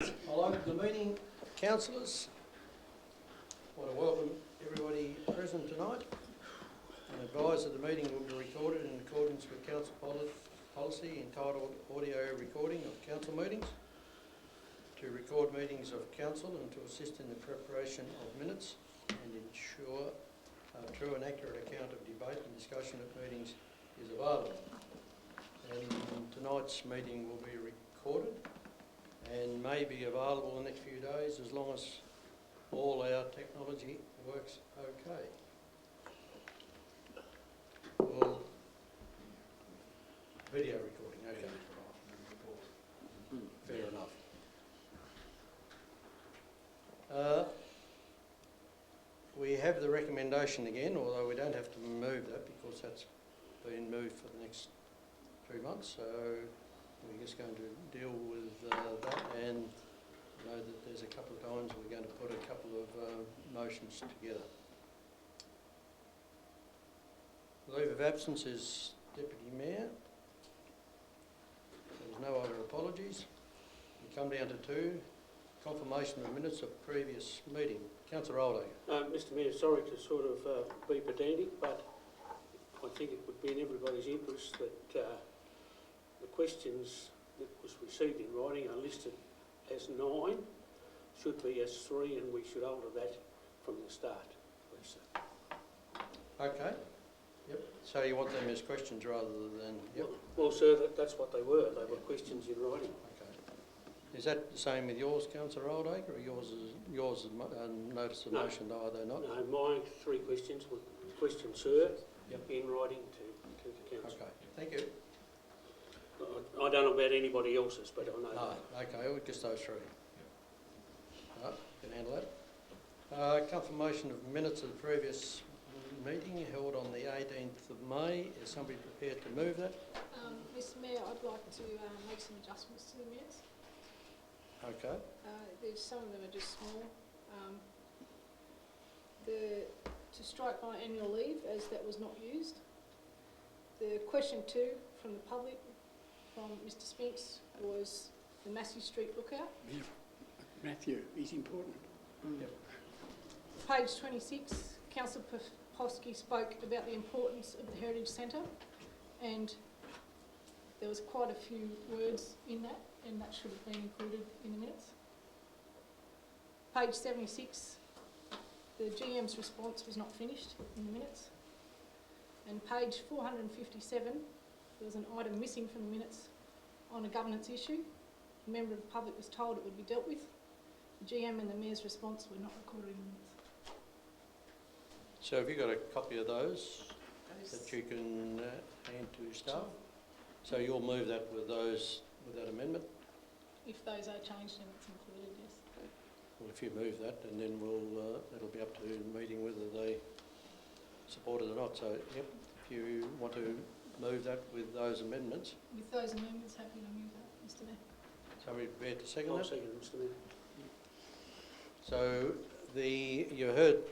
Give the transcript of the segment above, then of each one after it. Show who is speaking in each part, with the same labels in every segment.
Speaker 1: I'll open the meeting, councillors. I want to welcome everybody present tonight and advise that the meeting will be recorded in accordance with council policy entitled Audio Recording of Council Meetings, to record meetings of council and to assist in the preparation of minutes and ensure a true and accurate account of debate and discussion at meetings is available. And tonight's meeting will be recorded and may be available in the next few days as long as all our technology works okay. Well, video recording, okay. Fair enough. We have the recommendation again, although we don't have to move that because that's been moved for the next 3 months. So we're just going to deal with that, and know that there's a couple of times we're going to put a couple of motions together. Leave of absence is Deputy Mayor. There's no other apologies. We come down to 2, confirmation of minutes of previous meeting. Councillor Oldacre.
Speaker 2: Mr Mayor, sorry to sort of be pedantic, but I think it would be in everybody's interest that the questions that was received in writing are listed as 9, should be as 3, and we should alter that from the start, please, sir.
Speaker 1: Okay. Yep. So you want them as questions rather than... Yep.
Speaker 2: Well, sir, that's what they were. They were questions in writing.
Speaker 1: Okay. Is that the same with yours, Councillor Oldacre, or yours is notice of motion, are they not?
Speaker 2: No, my 3 questions were questions, sir,
Speaker 1: yep,
Speaker 2: in writing to the council.
Speaker 1: Okay, thank you.
Speaker 2: I don't know about anybody else's, but I know.
Speaker 1: No, okay, just those 3. Right, can handle that. Confirmation of minutes of the previous meeting held on the 18th of May. Is somebody prepared to move that?
Speaker 3: Mr Mayor, I'd like to make some adjustments to the minutes.
Speaker 1: Okay.
Speaker 3: There's some of them are just small. To strike my annual leave, as that was not used. The question 2 from the public, from Mr Spinks, was the Massey Street lookout.
Speaker 4: Yeah. Matthew, he's important.
Speaker 1: Yep.
Speaker 3: Page 26, Councillor Popovski spoke about the importance of the Heritage Centre, and there was quite a few words in that, and that should have been included in the minutes. Page 76, the GM's response was not finished in the minutes. And page 457, there was an item missing from the minutes on a governance issue. A member of the public was told it would be dealt with. The GM and the Mayor's response were not recorded in the minutes.
Speaker 1: So have you got a copy of those that you can hand to staff? So you'll move that with that amendment?
Speaker 3: If those are changed, then it's included, yes.
Speaker 1: Well, if you move that, and then it'll be up to the meeting whether they support it or not. So, yep, if you want to move that with those amendments.
Speaker 3: With those amendments, happy to move that, Mr Mayor.
Speaker 1: Somebody prepared to second
Speaker 2: I'll
Speaker 1: that?
Speaker 2: second it, Mr Mayor.
Speaker 1: So you heard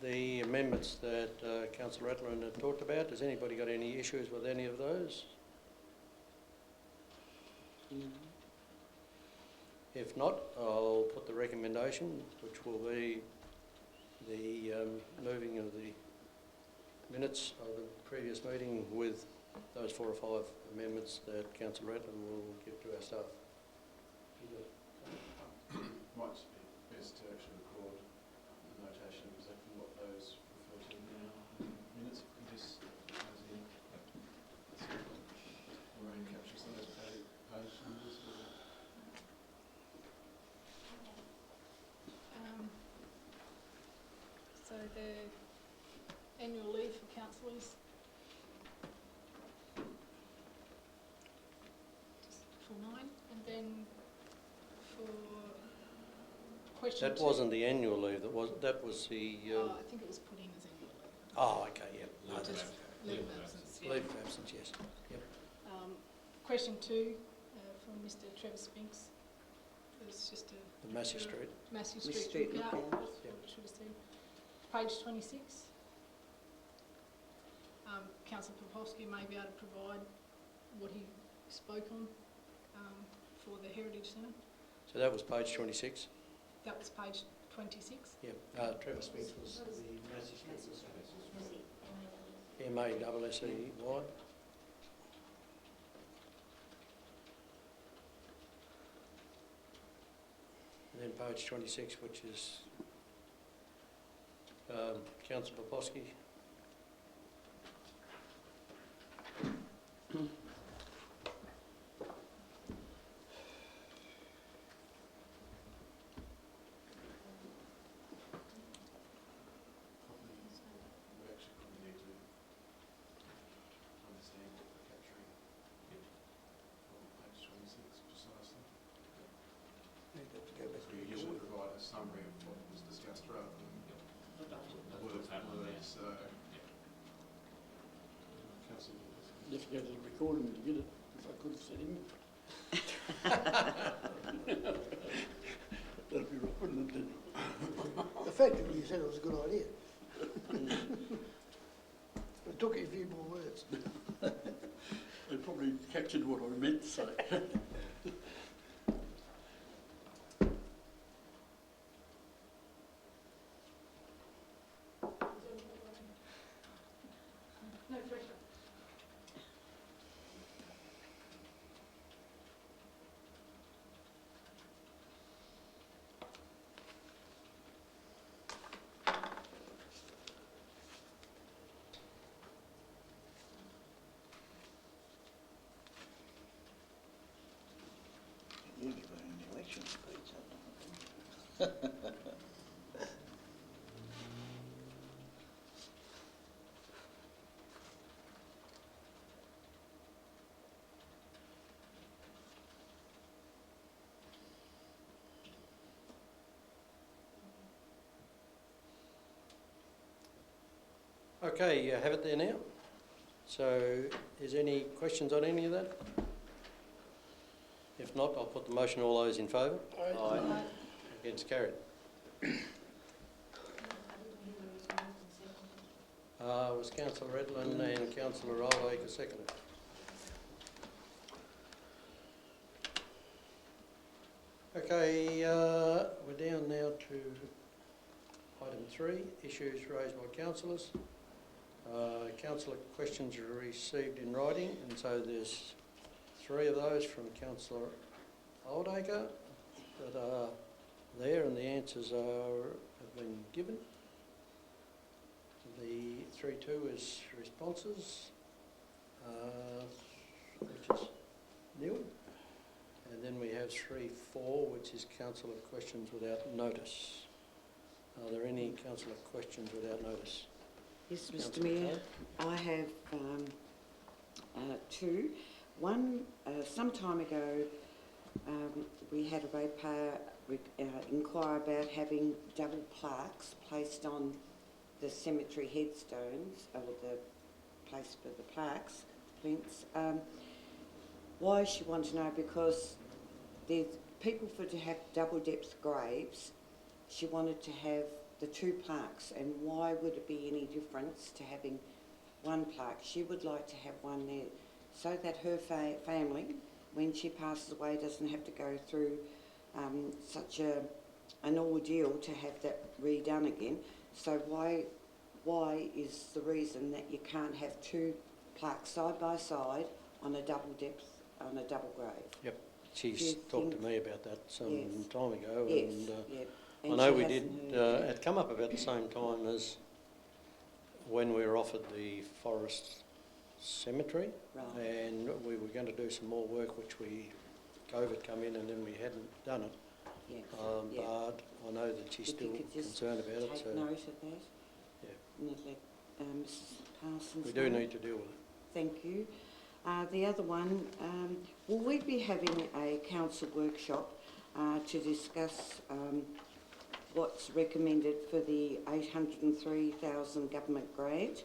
Speaker 1: the amendments that Councillor Rattler had talked about. Has anybody got any issues with any of those? If not, I'll put the recommendation, which will be the moving of the minutes of the previous meeting with those 4 or 5 amendments that Councillor Rattler will give to our staff.
Speaker 5: Might just be best to actually record the notation of exactly what those refer to now in minutes. If we just Lorraine captures those page numbers.
Speaker 3: So the annual leave for councillors, just for 9, and then for question 2.
Speaker 1: That wasn't the annual leave. That was the.
Speaker 3: I think it was put in as annual leave.
Speaker 1: Oh, okay, yep. No,
Speaker 3: Just
Speaker 1: that's
Speaker 3: leave of absence. Yeah.
Speaker 1: leave of absence, yes. Yep.
Speaker 3: Question 2 from Mr Trevor Spinks. It was just
Speaker 1: The Massey Street.
Speaker 3: Massey
Speaker 4: Street
Speaker 3: Street lookout.
Speaker 4: lookout.
Speaker 3: That's what it should have said. Page 26. Councillor Popovski may be able to provide what he spoke on for the Heritage Centre.
Speaker 1: So that was page 26.
Speaker 3: That was page 26.
Speaker 1: Yeah, Trevor Smith was the Massey Smith was M-A-S-S-E-Y. And then page 26, which is Councillor Poposky.
Speaker 5: We actually probably need to understand what we're capturing on page 26 precisely.
Speaker 4: Need that to go back
Speaker 5: So
Speaker 4: to
Speaker 5: we
Speaker 4: the
Speaker 5: usually
Speaker 4: board.
Speaker 5: provide a summary of what was discussed rather than word for word, so. Councillor Willis.
Speaker 4: You have to go to the recording to get it, if I could have said him. That'd be right, wouldn't it?
Speaker 6: Effectively, you said it was a good idea. It took you a few more words.
Speaker 4: They probably captured what I meant to say.
Speaker 3: No pressure.
Speaker 6: You give her an election speech,
Speaker 1: Okay, you have it there now. So is any questions on any of that? If not, I'll put the motion. All those in favour?
Speaker 3: Aye.
Speaker 1: Against, carried. Was Councillor Redland and Councillor Rylaker seconded? Okay, we're down now to item 3, issues raised by councillors. Councillor questions are received in writing, and so there's 3 of those from Councillor Oldacre that are there, and the answers have been given. The 3.2 is responses, which is nil. And then we have 3.4, which is councillor questions without notice. Are there any councillor questions without notice?
Speaker 7: Yes, Mr
Speaker 1: Councillor
Speaker 7: Mayor,
Speaker 1: Cole?
Speaker 7: I have 2. One, some time ago, we had a ratepayer inquire about having double plaques placed on the cemetery headstones, or the place for the plaques, plinths. Why she wanted to know, because there's people to have double depth graves, she wanted to have the 2 plaques, and why would it be any difference to having 1 plaque? She would like to have one there so that her family, when she passes away, doesn't have to go through such an ordeal to have that redone again. So why is the reason that you can't have 2 plaques side by side on a double depth, on a double grave?
Speaker 1: She's talked to me about that some
Speaker 7: Yes.
Speaker 1: time ago,
Speaker 7: Yes,
Speaker 1: and
Speaker 7: yeah.
Speaker 1: I
Speaker 7: And
Speaker 1: know
Speaker 7: she
Speaker 1: we
Speaker 7: hasn't
Speaker 1: did,
Speaker 7: heard yet.
Speaker 1: it come up about the same time as when we were offered the Forest Cemetery,
Speaker 7: Right.
Speaker 1: and we were going to do some more work, which COVID come in and then we hadn't done it.
Speaker 7: Yeah.
Speaker 1: But I know that she's
Speaker 7: If you
Speaker 1: still
Speaker 7: could just
Speaker 1: concerned about it,
Speaker 7: Take
Speaker 1: so
Speaker 7: note of that.
Speaker 1: Yeah.
Speaker 7: And let Mrs Parsons
Speaker 1: we do
Speaker 7: know.
Speaker 1: need to deal with it.
Speaker 7: Thank you. The other one, will we be having a council workshop to discuss what's recommended for the 803,000 government grant?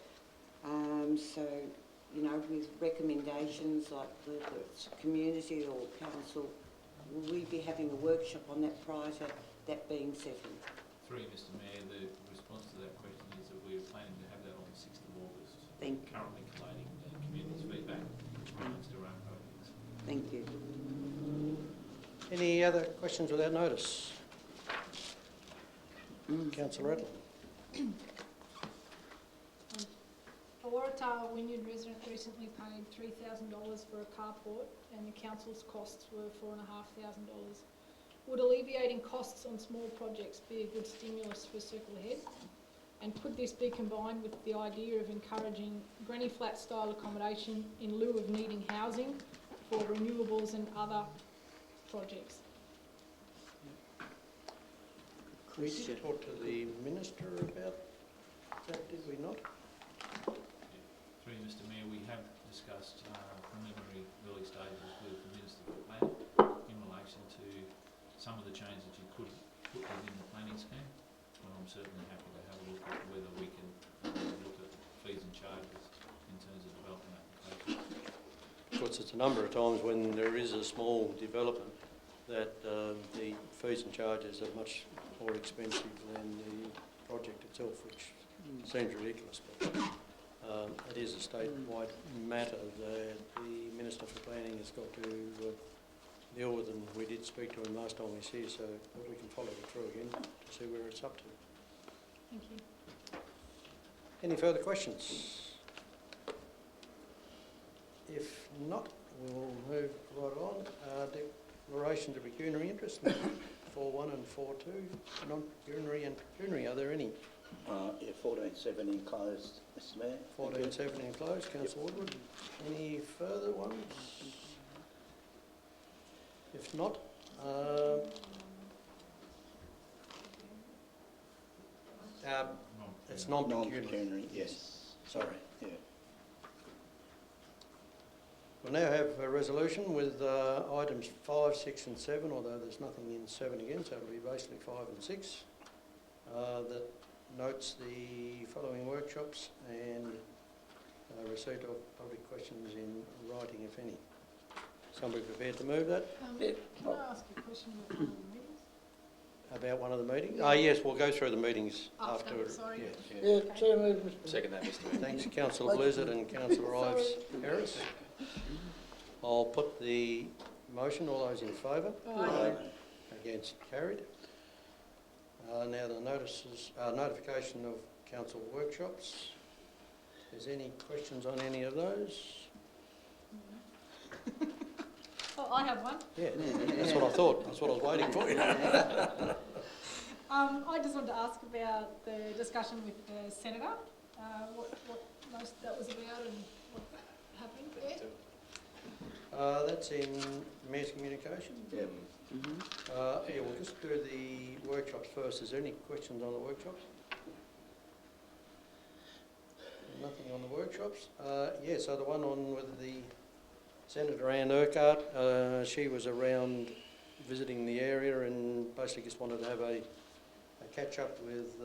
Speaker 7: So, you know, with recommendations like whether it's community or council, will we be having a workshop on that prior to that being settled?
Speaker 8: Through you, Mr Mayor, the response to that question is that we're planning to have that on the 6th of August.
Speaker 7: Thank you.
Speaker 8: Currently collating the community's feedback amongst our own projects.
Speaker 7: Thank you.
Speaker 1: Any other questions without notice? Councillor Rattler.
Speaker 3: A Waratah Wynyard resident recently paid $3,000 for a carport and the council's costs were $4,500. Would alleviating costs on small projects be a good stimulus for Circle Head? And could this be combined with the idea of encouraging granny flat style accommodation in lieu of needing housing for renewables and other projects?
Speaker 1: We did talk to the Minister about that, did we not?
Speaker 8: Through you, Mr Mayor, we have discussed preliminary early stages with the Minister for Planning in relation to some of the changes you could put within the planning scheme. And I'm certainly happy to have a look at whether we can look at fees and charges in terms of development applications.
Speaker 1: Of course, it's a number of times when there is a small development that the fees and charges are much more expensive than the project itself, which seems ridiculous. But it is a statewide matter that the Minister for Planning has got to deal with, and we did speak to him last time he was here, so we can follow it through again to see where it's up to.
Speaker 3: Thank you.
Speaker 1: Any further questions? If not, we'll move right on. Declarations of pecuniary interest, 4.1 and 4.2, non-pecuniary and pecuniary. Are there any?
Speaker 6: Yeah, 14.7 enclosed, Mr Mayor.
Speaker 1: 14.7 enclosed. Councillor Woodward. Any further ones? If not, it's non-pecuniary.
Speaker 6: Non-pecuniary, yes.
Speaker 1: Sorry.
Speaker 6: Yeah.
Speaker 1: We'll now have a resolution with items 5, 6 and 7, although there's nothing in 7 again, so it'll be basically 5 and 6, that notes the following workshops and receipt of public questions in writing, if any. Somebody prepared to move that?
Speaker 3: Can I ask a question about one of the meetings?
Speaker 1: About one of the meetings? Yes, we'll go through the meetings after.
Speaker 3: Sorry.
Speaker 6: Yeah, so moved, Mr Mayor.
Speaker 5: Second that, Mr Mayor.
Speaker 1: Thanks, Councillor Blizzard and Councillor Ives Harris. I'll put the motion. All those in favour?
Speaker 3: Aye.
Speaker 1: Against? Carried. Now the notices, notification of council workshops. Is there any questions on any of those?
Speaker 3: Oh, I have one.
Speaker 1: Yeah, that's what I thought. That's what I was waiting for.
Speaker 3: I just wanted to ask about the discussion with the Senator, what most that was about and what happened there.
Speaker 1: That's in Mayor's Communication.
Speaker 6: Yeah.
Speaker 1: Yeah, we'll just do the workshops first. Is there any questions on the workshops? Nothing on the workshops. Yeah, so the one on with the Senator Anne Urquhart, she was around visiting the area and basically just wanted to have a catch-up with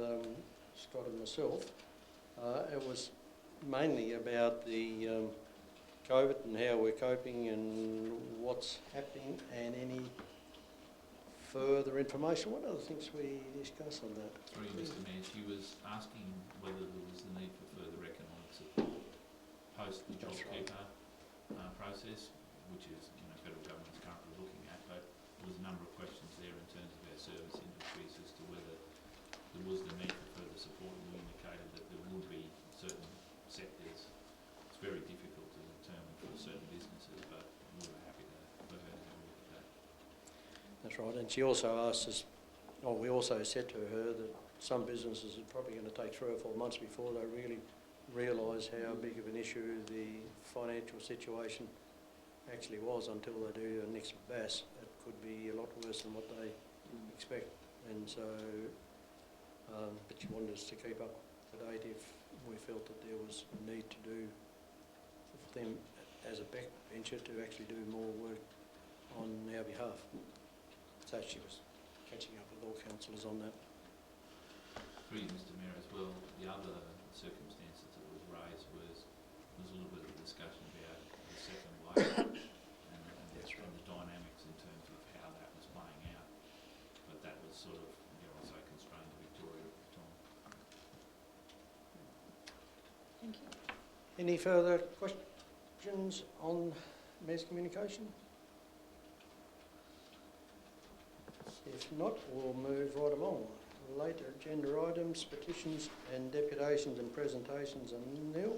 Speaker 1: Scott and myself. It was mainly about the COVID and how we're coping and what's happening and any further information. What other things we discussed on that?
Speaker 8: Through you, Mr Mayor, she was asking whether there was the need for further economic support post the JobKeeper process, which is, federal government's currently looking at, but there was a number of questions there in terms of our service industries as to whether there was the need for further support, and we indicated that there would be certain sectors. It's very difficult to determine for certain businesses, but we were happy for her to have a look at that.
Speaker 1: That's right, and she also asked us, or we also said to her that some businesses are probably going to take 3 or 4 months before they really realise how big of an issue the financial situation actually was until they do a next BAS. It could be a lot worse than what they expect, and so, but she wanted us to keep up to date if we felt that there was a need to do for them as a backbencher to actually do more work on our behalf. So she was catching up with all councillors on that.
Speaker 8: Through you, Mr Mayor, as well, the other circumstances that was raised was a little bit of a discussion about the second wave and the dynamics in terms of how that was playing out. But that was sort of, I say, constrained to Victoria at the time.
Speaker 3: Thank you.
Speaker 1: Any further questions on Mayor's Communication? not, we'll move right along. Later agenda items, petitions and deputations and presentations are nil.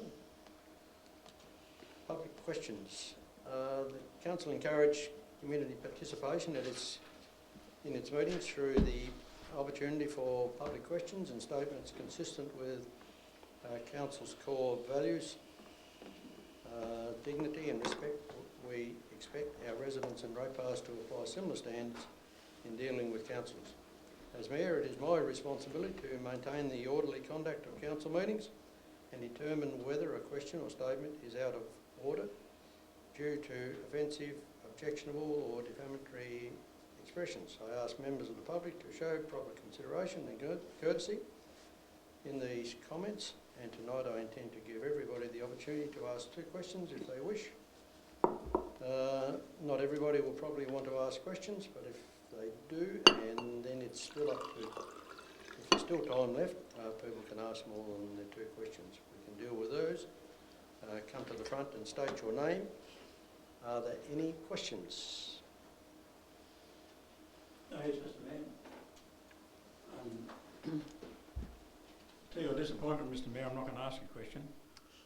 Speaker 1: Public questions. The council encouraged community participation in its meetings through the opportunity for public questions and statements consistent with council's core values, dignity and respect. We expect our residents and ratepayers to apply similar standards in dealing with councillors. As Mayor, it is my responsibility to maintain the orderly conduct of council meetings and determine whether a question or statement is out of order due to offensive, objectionable or defamatory expressions. I ask members of the public to show proper consideration and courtesy in these comments, and tonight I intend to give everybody the opportunity to ask 2 questions if they wish. Not everybody will probably want to ask questions, but if they do, and then it's still up to, if there's still time left, people can ask more than their 2 questions. We can deal with those. Come to the front and state your name. Are there any questions?
Speaker 4: Yes, Mr Mayor. To your disappointment, Mr Mayor, I'm not going to ask a question,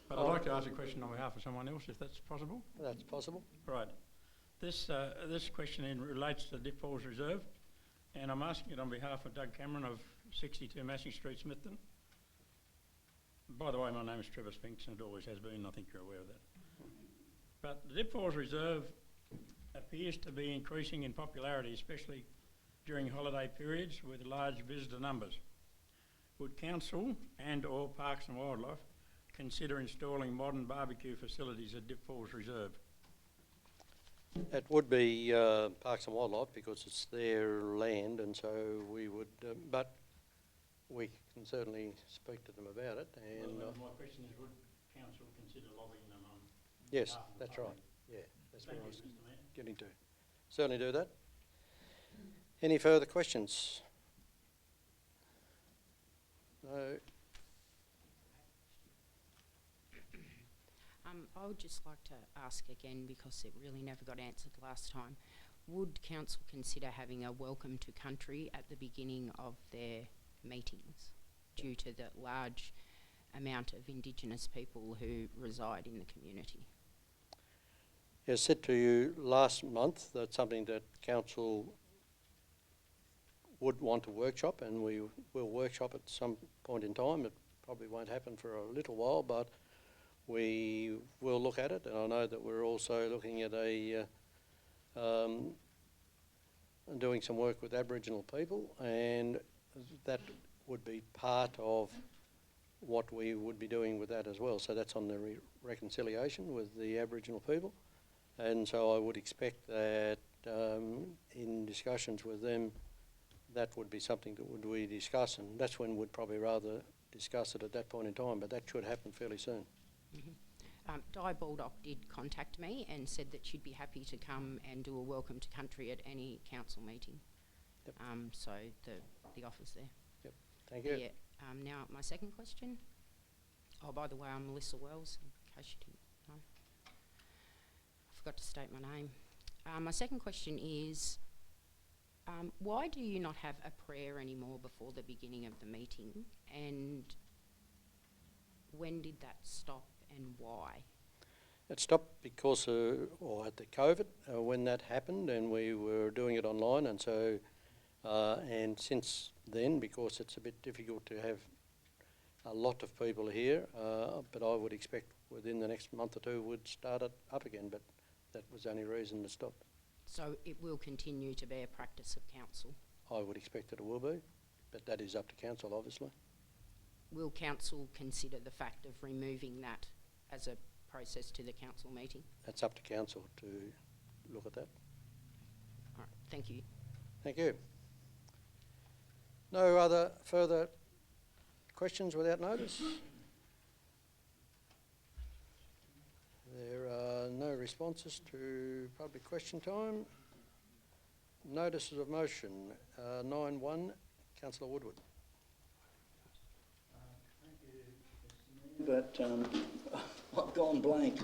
Speaker 4: but I'd like to ask a question on behalf of someone else, if that's possible.
Speaker 1: That's possible.
Speaker 4: Right. This question relates to Dip Falls Reserve, and I'm asking it on behalf of Doug Cameron of 62 Massey Street, Smithton. By the way, my name is Trevor Spinks, and it always has been. I think you're aware of that. But the Dip Falls Reserve appears to be increasing in popularity, especially during holiday periods with large visitor numbers. Would Council and or Parks and Wildlife consider installing modern barbecue facilities at Dip Falls Reserve?
Speaker 1: It would be Parks and Wildlife because it's their land, and so we would, but we can certainly speak to them about it. And
Speaker 4: well, my question is, would Council consider lobbying them on?
Speaker 1: Yes, that's right. Yeah, that's what I was
Speaker 4: Mr Mayor.
Speaker 1: getting to. Certainly do that. Any further questions? No.
Speaker 9: I would just like to ask again, because it really never got answered last time, would Council consider having a welcome to country at the beginning of their meetings due to the large amount of Indigenous people who reside in the community?
Speaker 1: As said to you last month, that's something that Council would want to workshop, and we will workshop at some point in time. It probably won't happen for a little while, but we will look at it. And I know that we're also looking at doing some work with Aboriginal people, and that would be part of what we would be doing with that as well. So that's on the reconciliation with the Aboriginal people. And so I would expect that in discussions with them, that would be something that we discuss, and that's when we'd probably rather discuss it at that point in time, but that should happen fairly soon.
Speaker 9: Mm-hmm. Di Baldock did contact me and said that she'd be happy to come and do a welcome to country at any council meeting.
Speaker 1: Yep.
Speaker 9: So the offer's there.
Speaker 1: Yep. Thank you.
Speaker 9: Yeah. Now my second question. Oh, by the way, I'm Melissa Wells, in case you didn't know. I forgot to state my name. My second question is, why do you not have a prayer anymore before the beginning of the meeting, and when did that stop and why?
Speaker 1: It stopped because or at the COVID, when that happened, and we were doing it online, and so and since then, because it's a bit difficult to have a lot of people here, but I would expect within the next month or two we'd start it up again, but that was the only reason to stop.
Speaker 9: So it will continue to be a practice of council?
Speaker 1: I would expect that it will be, but that is up to council, obviously.
Speaker 9: Will council consider the fact of removing that as a process to the council meeting?
Speaker 1: That's up to council to look at that.
Speaker 9: All right, thank you.
Speaker 1: Thank you. No other further questions without notice? There are no responses to public question time. Notices of motion, 9.1, Councillor Woodward.
Speaker 6: But I've gone blank.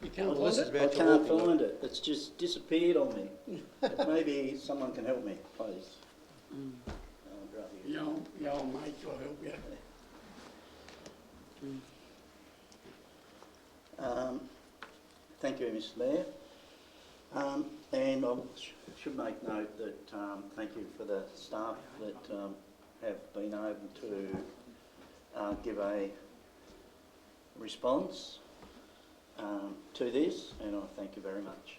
Speaker 1: You can't
Speaker 6: Well,
Speaker 1: find it?
Speaker 6: I can't find it. It's just disappeared on me. Maybe someone can help me, please.
Speaker 7: Mm.
Speaker 6: Oh, brother.
Speaker 10: Your old mate will help you.
Speaker 6: Thank you, Mr Mayor. And I should make note that thank you for the staff that have been able to give a response to this, and I thank you very much.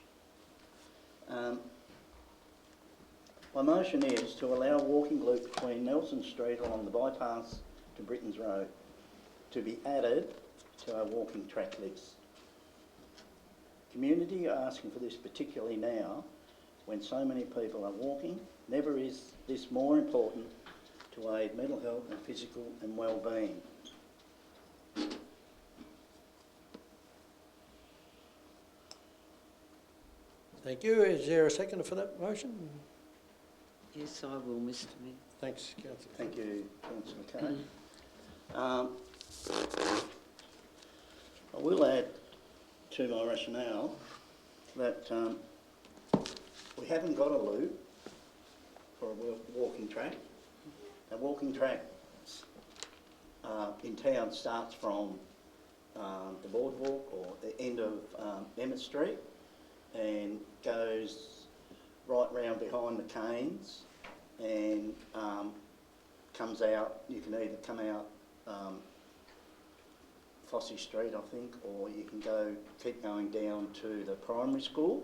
Speaker 6: My motion is to allow a walking loop between Nelson Street along the bypass to Britton's Road to be added to our walking track list. Community are asking for this particularly now when so many people are walking. Never is this more important to aid mental health and physical and well-being.
Speaker 1: Thank you. Is there a seconder for that motion?
Speaker 7: Yes, I will, Mr Mayor.
Speaker 1: Thanks, councillor.
Speaker 6: Thank you, Councillor Kay. I will add to my rationale that we haven't got a loop for a walking track. A walking track in town starts from the boardwalk or the end of Emmett Street and goes right round behind the Canes and comes out. You can either come out Fossey Street, I think, or you can keep going down to the primary school.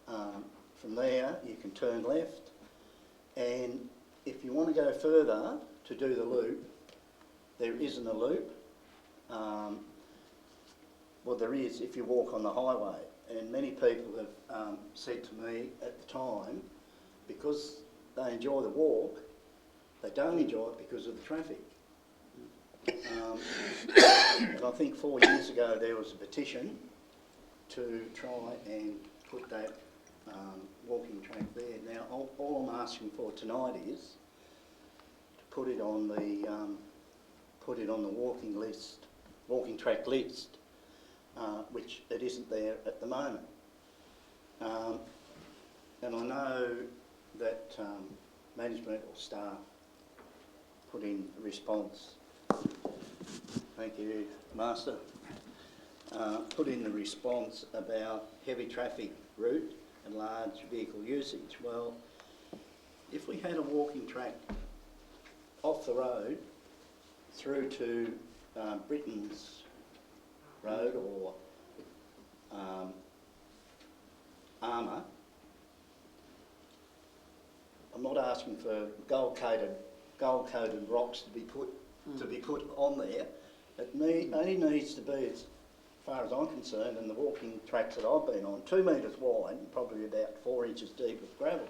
Speaker 6: From there, you can turn left, and if you want to go further to do the loop, there isn't a loop. Well, there is if you walk on the highway, and many people have said to me at the time, because they enjoy the walk, they don't enjoy it because of the traffic. And I think 4 years ago there was a petition to try and put that walking track there. Now, all I'm asking for tonight is to put it on the walking track list, which it isn't there at the moment. And I know that management or staff put in a response. Thank you, Master. Put in the response about heavy traffic route and large vehicle usage. Well, if we had a walking track off the road through to Britton's Road or Armour, I'm not asking for gold-coated rocks to be put on there. It only needs to be, as far as I'm concerned, and the walking tracks that I've been on, 2 metres wide and probably about 4 inches deep with gravel.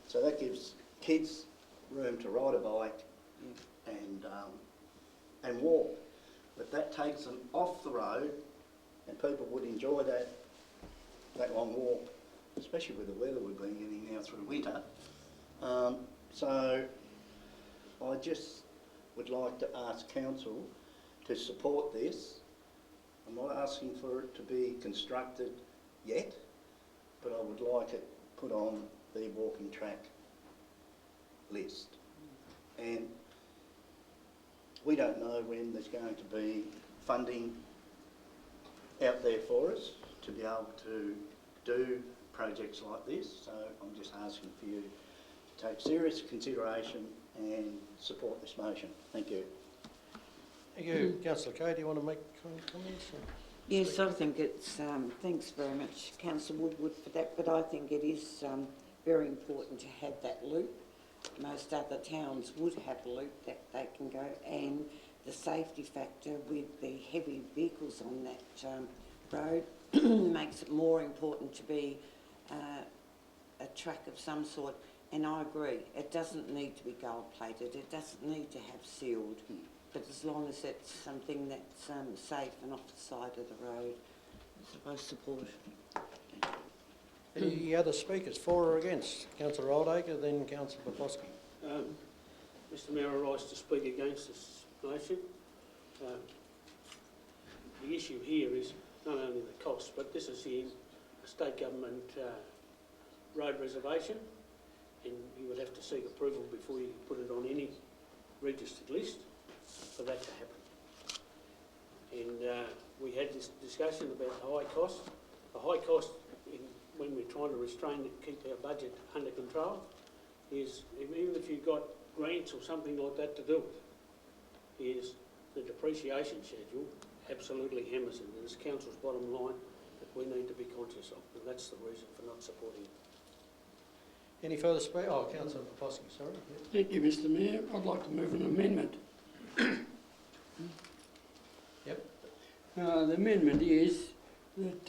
Speaker 6: So that gives kids room to ride a bike and walk. But that takes them off the road, and people would enjoy that long walk, especially with the weather we've been getting now through winter. So I just would like to ask council to support this. I'm not asking for it to be constructed yet, but I would like it put on the walking track list. And we don't know when there's going to be funding out there for us to be able to do projects like this, so I'm just asking for you to take serious consideration and support this motion. Thank you.
Speaker 1: Thank you. Councillor Kay, do you want to make comments?
Speaker 7: Yes, I think it's, thanks very much, Councillor Woodward, for that, but I think it is very important to have that loop. Most other towns would have a loop that they can go, and the safety factor with the heavy vehicles on that road makes it more important to be a track of some sort. And I agree, it doesn't need to be gold plated, it doesn't need to have sealed, but as long as it's something that's safe and off the side of the road, I support it.
Speaker 1: Any other speakers, for or against? Councillor Oldacre, then Councillor Poplowski.
Speaker 2: Mr Mayor, I rise to speak against this motion. The issue here is not only the cost, but this is the state government road reservation, and you would have to seek approval before you put it on any registered list for that to happen. And we had this discussion about the high cost. The high cost when we're trying to restrain it, keep our budget under control, is even if you've got grants or something like that to do it, is the depreciation schedule absolutely hammers it. And it's council's bottom line that we need to be conscious of, and that's the reason for not supporting it.
Speaker 1: Any further speak? Oh, Councillor Poposky, sorry.
Speaker 10: Thank you, Mr Mayor. I'd like to move an amendment.
Speaker 1: Yep.
Speaker 10: The amendment is that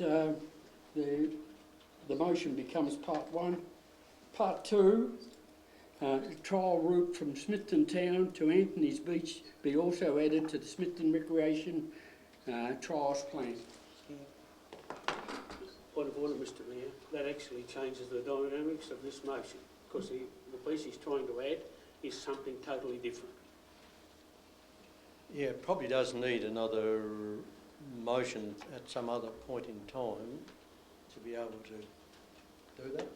Speaker 10: the motion becomes part 1. Part 2, trial route from Smithton Town to Anthony's Beach be also added to the Smithton Recreation trials plan.
Speaker 2: Point of order, Mr Mayor, that actually changes the dynamics of this motion, because the piece he's trying to add is something totally different.
Speaker 1: Yeah, it probably does need another motion at some other point in time to be able to do that.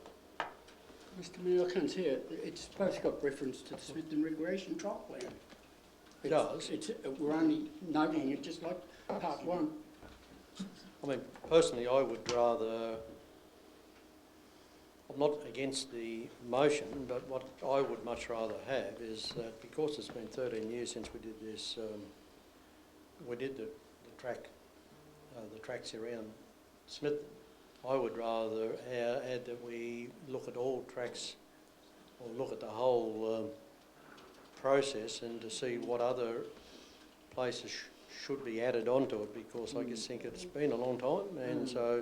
Speaker 10: Mr Mayor, I can't see it. It's both got reference to the Smithton Recreation trial plan.
Speaker 1: It does.
Speaker 10: We're only noting it just like part 1.
Speaker 1: I mean, personally, I would rather, I'm not against the motion, but what I would much rather have is that because it's been 13 years since we did this, we did the tracks around Smithton, I would rather add that we look at all tracks, or look at the whole process, and to see what other places should be added onto it, because I just think it's been a long time, and so,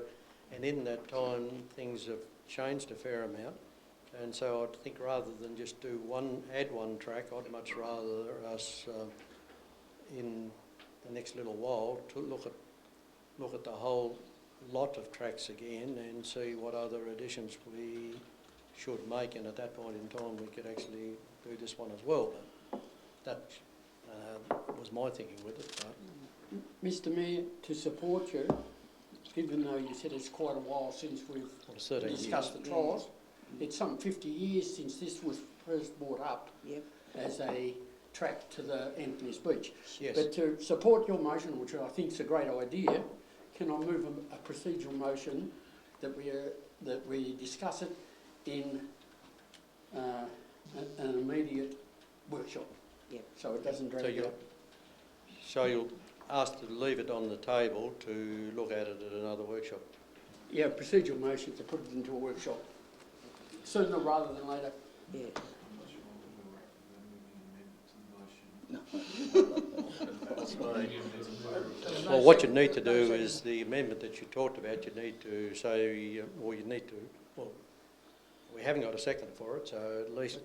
Speaker 1: and in that time things have changed a fair amount, and so I think rather than just add one track, I'd much rather us in the next little while to look at the whole lot of tracks again and see what other additions we should make, and at that point in time we could actually do this one as well. But that was my thinking with it. But
Speaker 10: Mr Mayor, to support you, even though you said it's quite a while since we've discussed the trials, it's some 50 years since this was first brought up as a track to the Anthony's Beach.
Speaker 1: yes.
Speaker 10: But to support your motion, which I think is a great idea, can I move a procedural motion that we discuss it in an immediate workshop?
Speaker 7: Yep.
Speaker 10: So it doesn't drag out.
Speaker 1: So you'll ask to leave it on the table to look at it at another workshop?
Speaker 10: Yeah, procedural motion to put it into a workshop sooner rather than later.
Speaker 7: Yeah.
Speaker 1: Well, what you need to do is the amendment that you talked about, you need to say, or you need to, well, we haven't got a second for it, so at least,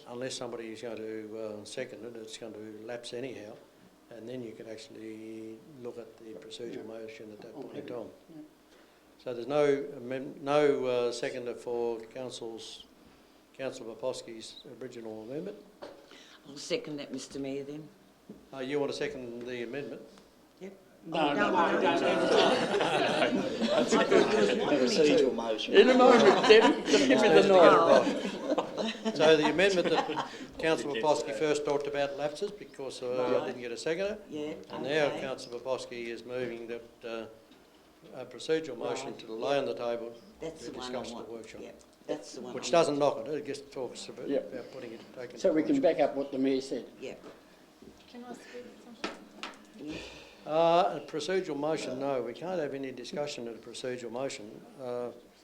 Speaker 1: unless somebody is going to second it, it's going to lapse anyhow, and then you can actually look at the procedural motion at that point in time.
Speaker 10: Yeah.
Speaker 1: So there's no seconder for Councillor Poposky's original amendment.
Speaker 7: I'll second that, Mr Mayor, then.
Speaker 1: You want to second the amendment?
Speaker 10: No.
Speaker 6: That's a procedural motion.
Speaker 10: In a moment, Debbie, just give me the nod.
Speaker 1: So the amendment that Councillor Poposky first talked about lapses because I didn't get a seconder.
Speaker 7: Yeah.
Speaker 1: And now Councillor Poposky is moving that a procedural motion to lay on the table
Speaker 7: That's
Speaker 1: to
Speaker 7: the one I
Speaker 1: discuss the
Speaker 7: want.
Speaker 1: workshop.
Speaker 7: Yep. That's the one.
Speaker 1: Which
Speaker 7: I
Speaker 1: doesn't knock it, it just talks about,
Speaker 10: Yep.
Speaker 1: about putting it, taking it
Speaker 10: So
Speaker 1: to
Speaker 10: we can
Speaker 1: workshop.
Speaker 10: back up what the Mayor said.
Speaker 7: Yeah.
Speaker 3: Can I speak something?
Speaker 1: A procedural motion, no, we can't have any discussion of a procedural motion.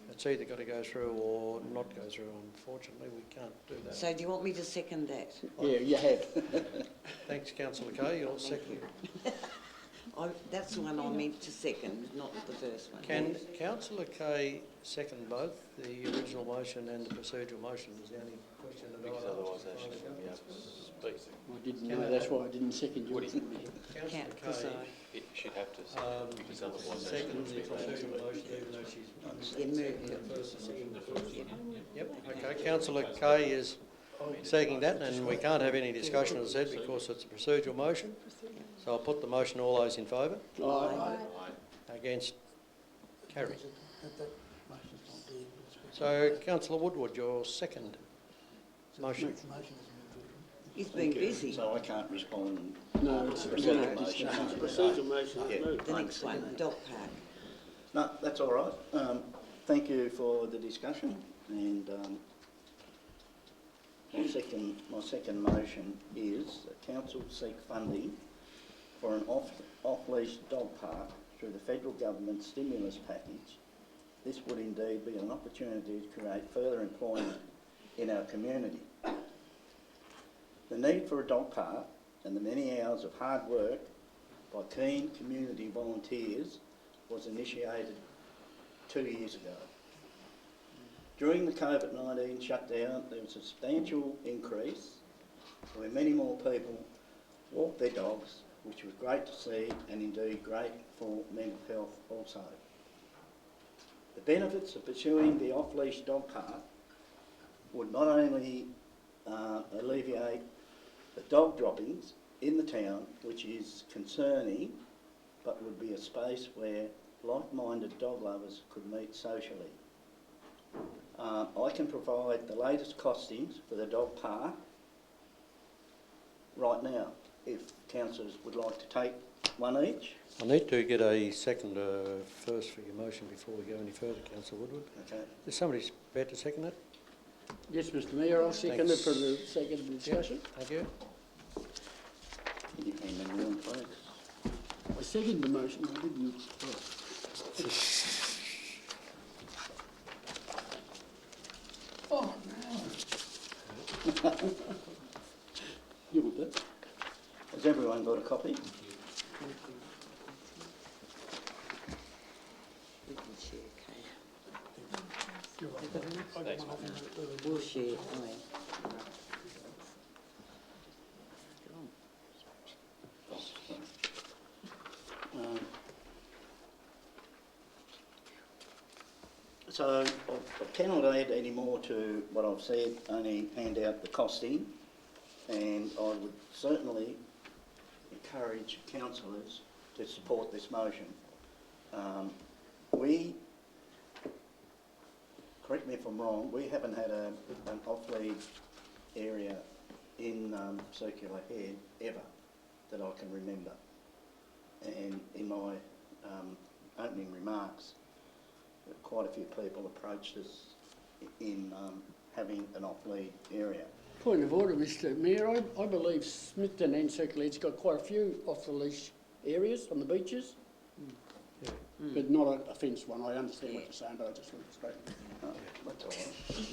Speaker 1: It's either got to go through or not go through. Unfortunately, we can't do that.
Speaker 7: So do you want me to second that?
Speaker 10: Yeah, you have.
Speaker 1: Thanks, Councillor Kay, you're second.
Speaker 7: That's the one I meant to second, not the first one.
Speaker 1: Can Councillor Kay second both the original motion and the procedural motion? Is there any question that I
Speaker 5: Otherwise, actually, wouldn't be able to speak.
Speaker 10: I didn't know, that's why I didn't second you.
Speaker 1: Councillor
Speaker 7: Can't
Speaker 1: Kay
Speaker 7: decide.
Speaker 5: She'd have to, because otherwise,
Speaker 1: second the procedural motion even though she's
Speaker 7: Yeah, move it.
Speaker 1: first and second. Yep, okay, Councillor Kay is seconding that, and we can't have any discussion, as I said, because it's a procedural motion. So I'll put the motion, all those in favour?
Speaker 10: Aye.
Speaker 1: Against, Carried. So, councillor Woodward, your second motion.
Speaker 7: He's been busy.
Speaker 6: So I can't respond.
Speaker 10: No,
Speaker 6: It's a
Speaker 10: no,
Speaker 6: procedural
Speaker 10: no,
Speaker 6: motion.
Speaker 2: Procedural motion
Speaker 6: Yeah.
Speaker 2: is moved.
Speaker 7: The next one, dog park.
Speaker 6: No, that's all right. Thank you for the discussion, and my second motion is that council seek funding for an off-leash dog park through the federal government stimulus package. This would indeed be an opportunity to create further employment in our community. The need for a dog park and the many hours of hard work by keen community volunteers was initiated 2 years ago. During the COVID-19 shutdown, there was a substantial increase where many more people walked their dogs, which was great to see and indeed great for mental health also. The benefits of pursuing the off-leash dog park would not only alleviate the dog droppings in the town, which is concerning, but would be a space where like-minded dog lovers could meet socially. I can provide the latest costings for the dog park right now, if councillors would like to take one each.
Speaker 1: I need to get a second first for your motion before we go any further, councillor Woodward.
Speaker 6: Okay.
Speaker 1: Is somebody prepared to second it?
Speaker 10: Yes, Mr Mayor, I'll second it for the second discussion.
Speaker 1: Thank you.
Speaker 6: Can you hand me one, please?
Speaker 10: I second the motion, I didn't. Oh, no. You want that?
Speaker 6: Has everyone got a copy?
Speaker 7: We can share, okay? We'll share, aye.
Speaker 6: So I cannot add any more to what I've said, only hand out the costing, and I would certainly encourage councillors to support this motion. Correct me if I'm wrong, we haven't had an off-lead area in Circular Head ever that I can remember. And in my opening remarks, quite a few people approached us in having an off-lead area.
Speaker 10: Point of order, Mr Mayor, I believe Smithton and Circular Head's got quite a few off-the-leash areas on the beaches, but not a fenced one. I understand what you're saying, but I just want to straighten it.
Speaker 6: That's all right. Just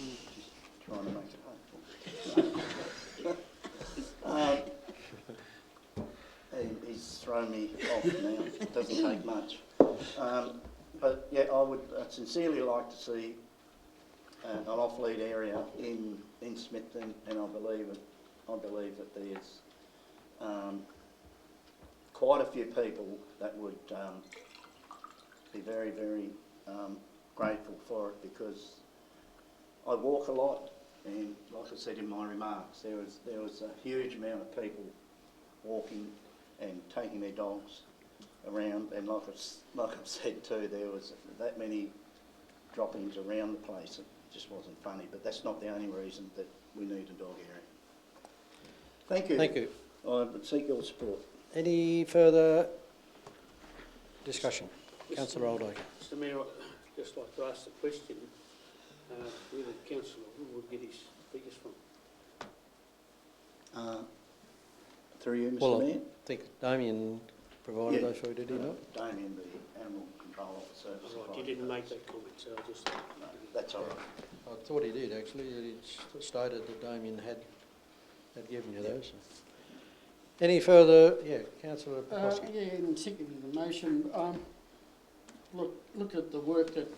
Speaker 6: trying to make it hopeful. He's thrown me off now. It doesn't take much. But yeah, I would sincerely like to see an off-lead area in Smithton, and I believe that there's quite a few people that would be very, very grateful for it, because I walk a lot, and like I said in my remarks, there was a huge amount of people walking and taking their dogs around, and like I've said too, there was that many droppings around the place. It just wasn't funny, but that's not the only reason that we need a dog area. Thank you.
Speaker 1: Thank you.
Speaker 6: I would seek your support.
Speaker 1: Any further discussion? Councillor Oldacre.
Speaker 2: Mr Mayor, I'd just like to ask the question, where did Councillor Woodward get his figures from?
Speaker 6: Through you, Mr
Speaker 1: Well,
Speaker 6: Mayor.
Speaker 1: I think Damien provided those for you, did he not?
Speaker 6: Damien, the Animal Control Officer.
Speaker 2: Right, you didn't make that comment, so I just...
Speaker 6: No, that's all right.
Speaker 1: I thought he did actually. He stated that Damien had given you those. Any further? Yeah, Councillor Poposky.
Speaker 10: Yeah, in seconding the motion, look at the work that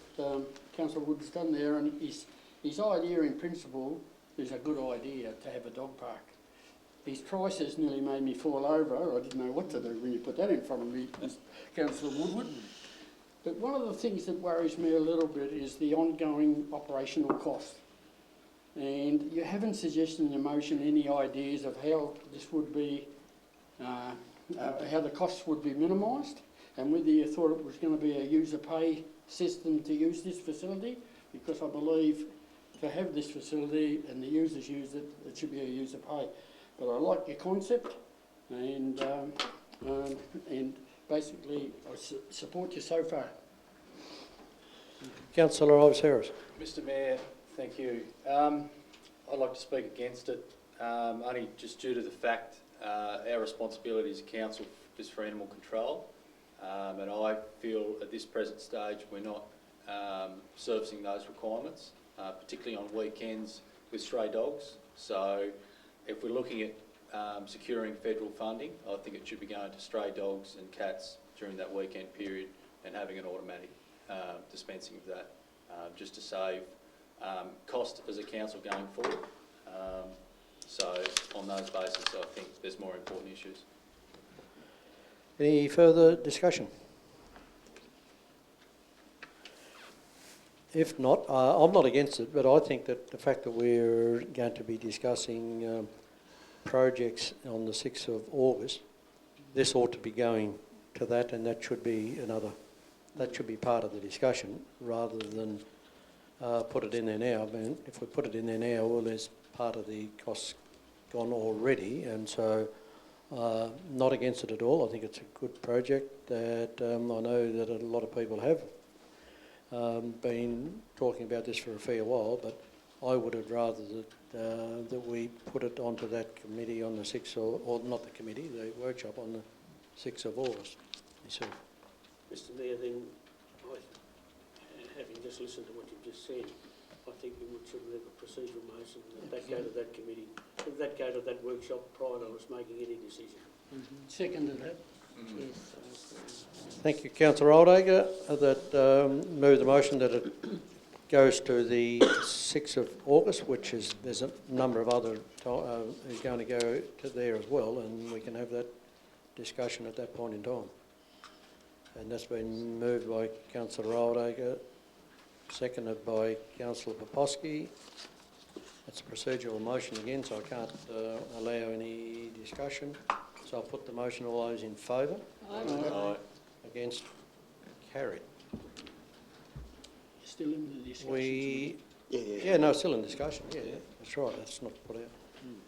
Speaker 10: Councillor Wood's done there, and his idea in principle is a good idea to have a dog park. His prices nearly made me fall over. I didn't know what to do when you put that in front of me, Councillor Woodward. But one of the things that worries me a little bit is the ongoing operational cost. And you haven't suggested in your motion any ideas of how this would be, how the costs would be minimised, and whether you thought it was going to be a user pay system to use this facility, because I believe to have this facility and the users use it, it should be a user pay. But I like your concept, and basically I support you so far.
Speaker 1: Councillor Ives Harris.
Speaker 11: Mr Mayor, thank you. I'd like to speak against it, only just due to the fact our responsibility as a council is for animal control, and I feel at this present stage we're not servicing those requirements, particularly on weekends with stray dogs. So if we're looking at securing federal funding, I think it should be going to stray dogs and cats during that weekend period and having an automatic dispensing of that, just to save cost as a council going forward. So on those bases, I think there's more important issues.
Speaker 1: Any further discussion? If not, I'm not against it, but I think that the fact that we're going to be discussing projects on the 6th of August, this ought to be going to that, and that should be part of the discussion rather than put it in there now. I mean, if we put it in there now, well, there's part of the costs gone already, and so not against it at all. I think it's a good project that I know that a lot of people have been talking about this for a fair while, but I would have rather that we put it onto that committee on the 6th, or not the committee, the workshop on the 6th of August. So,
Speaker 2: Mr Mayor, then, having just listened to what you've just said, I think we should have a procedural motion that go to that committee, that go to that workshop prior to us making any decision.
Speaker 10: Seconded that.
Speaker 1: thank you, Councillor Oldacre, that moved the motion that it goes to the 6th of August, which is, there's a number of other is going to go to there as well, and we can have that discussion at that point in time. And that's been moved by Councillor Oldacre, seconded by Councillor Poposky. It's a procedural motion again, so I can't allow any discussion. So I'll put the motion. All those in favour?
Speaker 10: Aye.
Speaker 1: Against? Carried.
Speaker 10: Still in the discussion.
Speaker 1: Yeah, no, still in discussion. Yeah, that's right. That's not put out.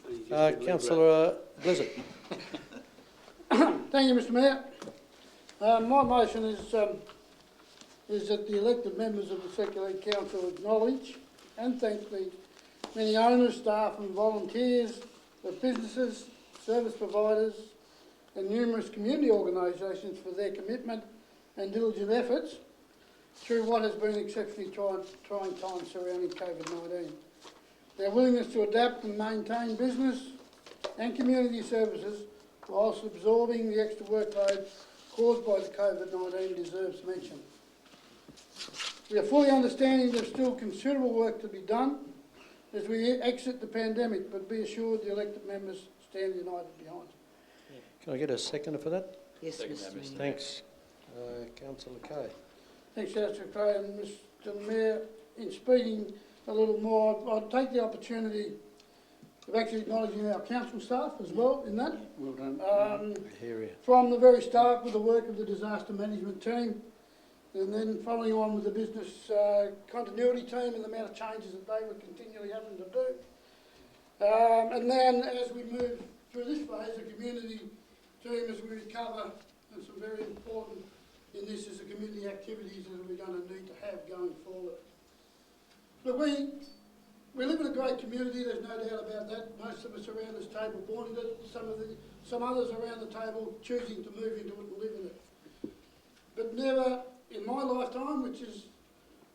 Speaker 2: And you just didn't leave
Speaker 1: Councillor Blizzard.
Speaker 12: Thank you, Mr Mayor. My motion is that the elected members of the Secular Council acknowledge and thank the many owners, staff and volunteers of businesses, service providers and numerous community organisations for their commitment and diligent efforts through what has been exceptionally trying times surrounding COVID-19. Their willingness to adapt and maintain business and community services whilst absorbing the extra workload caused by the COVID-19 deserves mention. We are fully understanding there's still considerable work to be done as we exit the pandemic, but be assured the elected members stand united behind.
Speaker 1: Can I get a seconder for that?
Speaker 7: Yes,
Speaker 11: Second
Speaker 7: Mr
Speaker 11: that, Mr.
Speaker 7: Mayor.
Speaker 1: Thanks. Councillor Kay.
Speaker 12: Thanks, Councillor Cray, and Mr Mayor, in speaking a little more, I'd take the opportunity of actually acknowledging our council staff as well in that.
Speaker 10: Well done.
Speaker 1: Here.
Speaker 12: From the very start with the work of the disaster management team, and then following on with the business continuity team and the amount of changes that they were continually having to do. And then as we move through this phase, the community team as we recover, and some very important in this is the community activities that we're going to need to have going forward. Look, we live in a great community, there's no doubt about that. Most of us around this table born in it, some others around the table choosing to move into it and live in it. But never in my lifetime, which is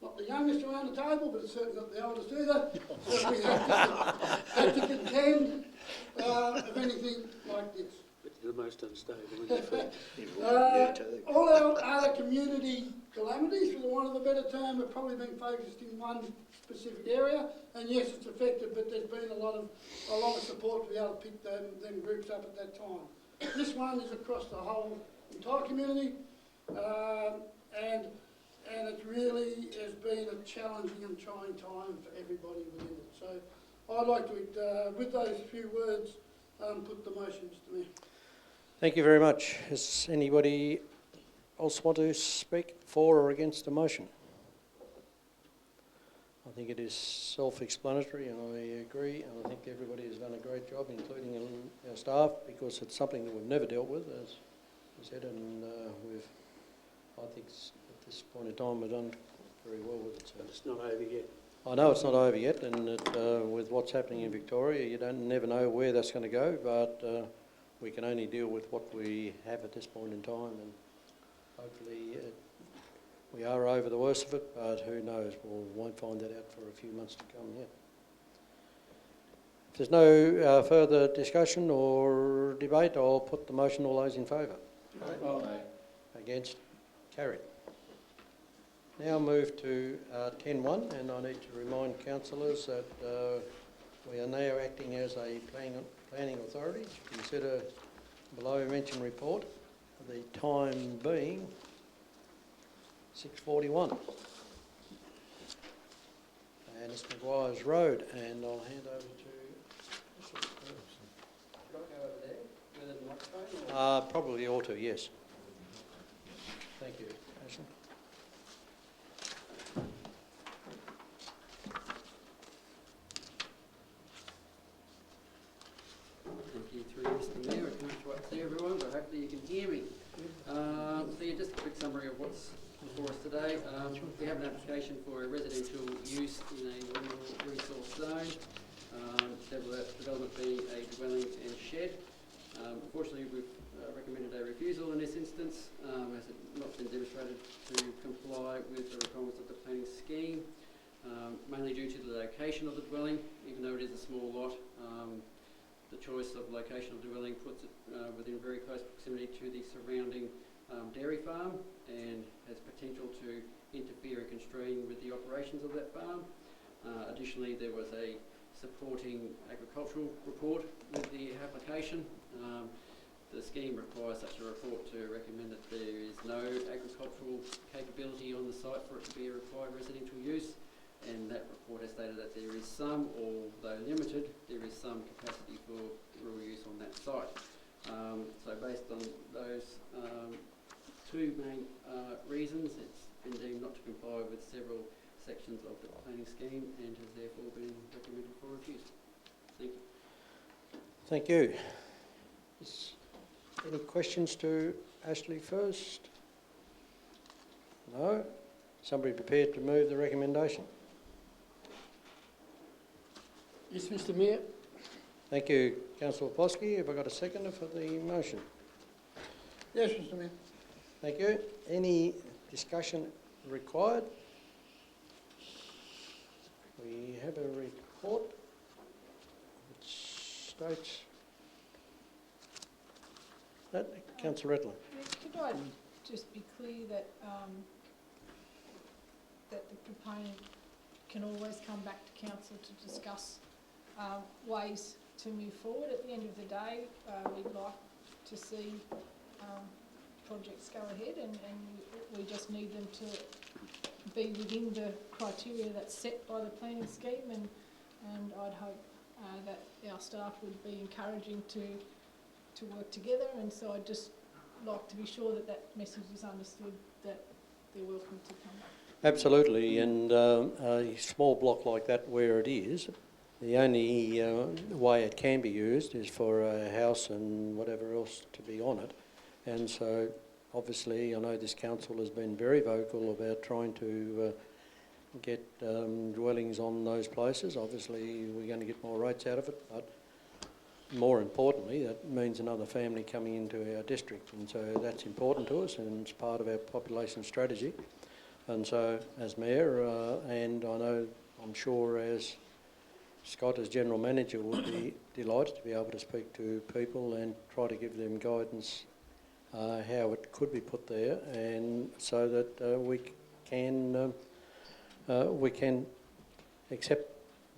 Speaker 12: not the youngest around the table, but it's certainly not the oldest either, that we have to contend of anything like this.
Speaker 2: But you're the most unstable.
Speaker 12: All our other community calamities, for the want of a better term, have probably been focused in one specific area, and yes, it's affected, but there's been a lot of support to be able to pick them groups up at that time. This one is across the whole entire community, and it really has been a challenging and trying time for everybody within it. So I'd like to, with those few words, put the motion, Mr Mayor.
Speaker 1: Thank you very much. Has anybody else want to speak for or against the motion? I think it is self-explanatory, and I agree, and I think everybody has done a great job, including our staff, because it's something that we've never dealt with, as I said, and I think at this point in time we've done very well with it. So.
Speaker 2: It's not over yet.
Speaker 1: I know it's not over yet, and with what's happening in Victoria, you never know where that's going to go, but we can only deal with what we have at this point in time, and hopefully we are over the worst of it, but who knows, we won't find that out for a few months to come yet. If there's no further discussion or debate, I'll put the motion. All those in favour? Aye. Against? Carried. Now move to 10.1, and I need to remind councillors that we are now acting as a planning authority to consider below mentioned report, the time being 6:41. And it's Maguire's Road, and I'll hand over to... Should I go over there with the microphone? Probably ought to, yes. Thank you, Ashley.
Speaker 13: Thank you, through Mr Mayor. I can't quite see everyone, but hopefully you can hear me. So yeah, just a quick summary of what's before us today. We have an application for a residential use in a mineral resource zone. Development being a dwelling and shed. Unfortunately, we've recommended a refusal in this instance, as it not been demonstrated to comply with the requirements of the planning scheme, mainly due to the location of the dwelling. Even though it is a small lot, the choice of location of the dwelling puts it within very close proximity to the surrounding dairy farm and has potential to interfere and constrain with the operations of that farm. Additionally, there was a supporting agricultural report with the application. The scheme requires such a report to recommend that there is no agricultural capability on the site for it to be a required residential use, and that report has stated that there is some, although limited, there is some capacity for rural use on that site. So based on those two main reasons, it's been deemed not to comply with several sections of the planning scheme and has therefore been recommended for refusal. Thank you.
Speaker 1: Thank you. Any questions to Ashley first? No? Somebody prepared to move the recommendation?
Speaker 10: Yes, Mr Mayor.
Speaker 1: Thank you, Councillor Plosky. Have I got a seconder for the motion?
Speaker 12: Yes, Mr Mayor.
Speaker 1: Thank you. Any discussion required? We have a report which states that. Councillor Rattler.
Speaker 3: Could I just be clear that that the proponent can always come back to council to discuss ways to move forward? At the end of the day, we'd like to see projects go ahead, and we just need them to be within the criteria that's set by the planning scheme, and I'd hope that our staff would be encouraging to work together, and so I'd just like to be sure that that message is understood, that they're welcome to come back.
Speaker 1: Absolutely, and a small block like that where it is, the only way it can be used is for a house and whatever else to be on it, and so obviously I know this council has been very vocal about trying to get dwellings on those places. Obviously we're going to get more rates out of it, but more importantly that means another family coming into our district, and so that's important to us and it's part of our population strategy. And so as Mayor, and I'm sure as Scott as General Manager would be delighted to be able to speak to people and try to give them guidance how it could be put there, and so that we can accept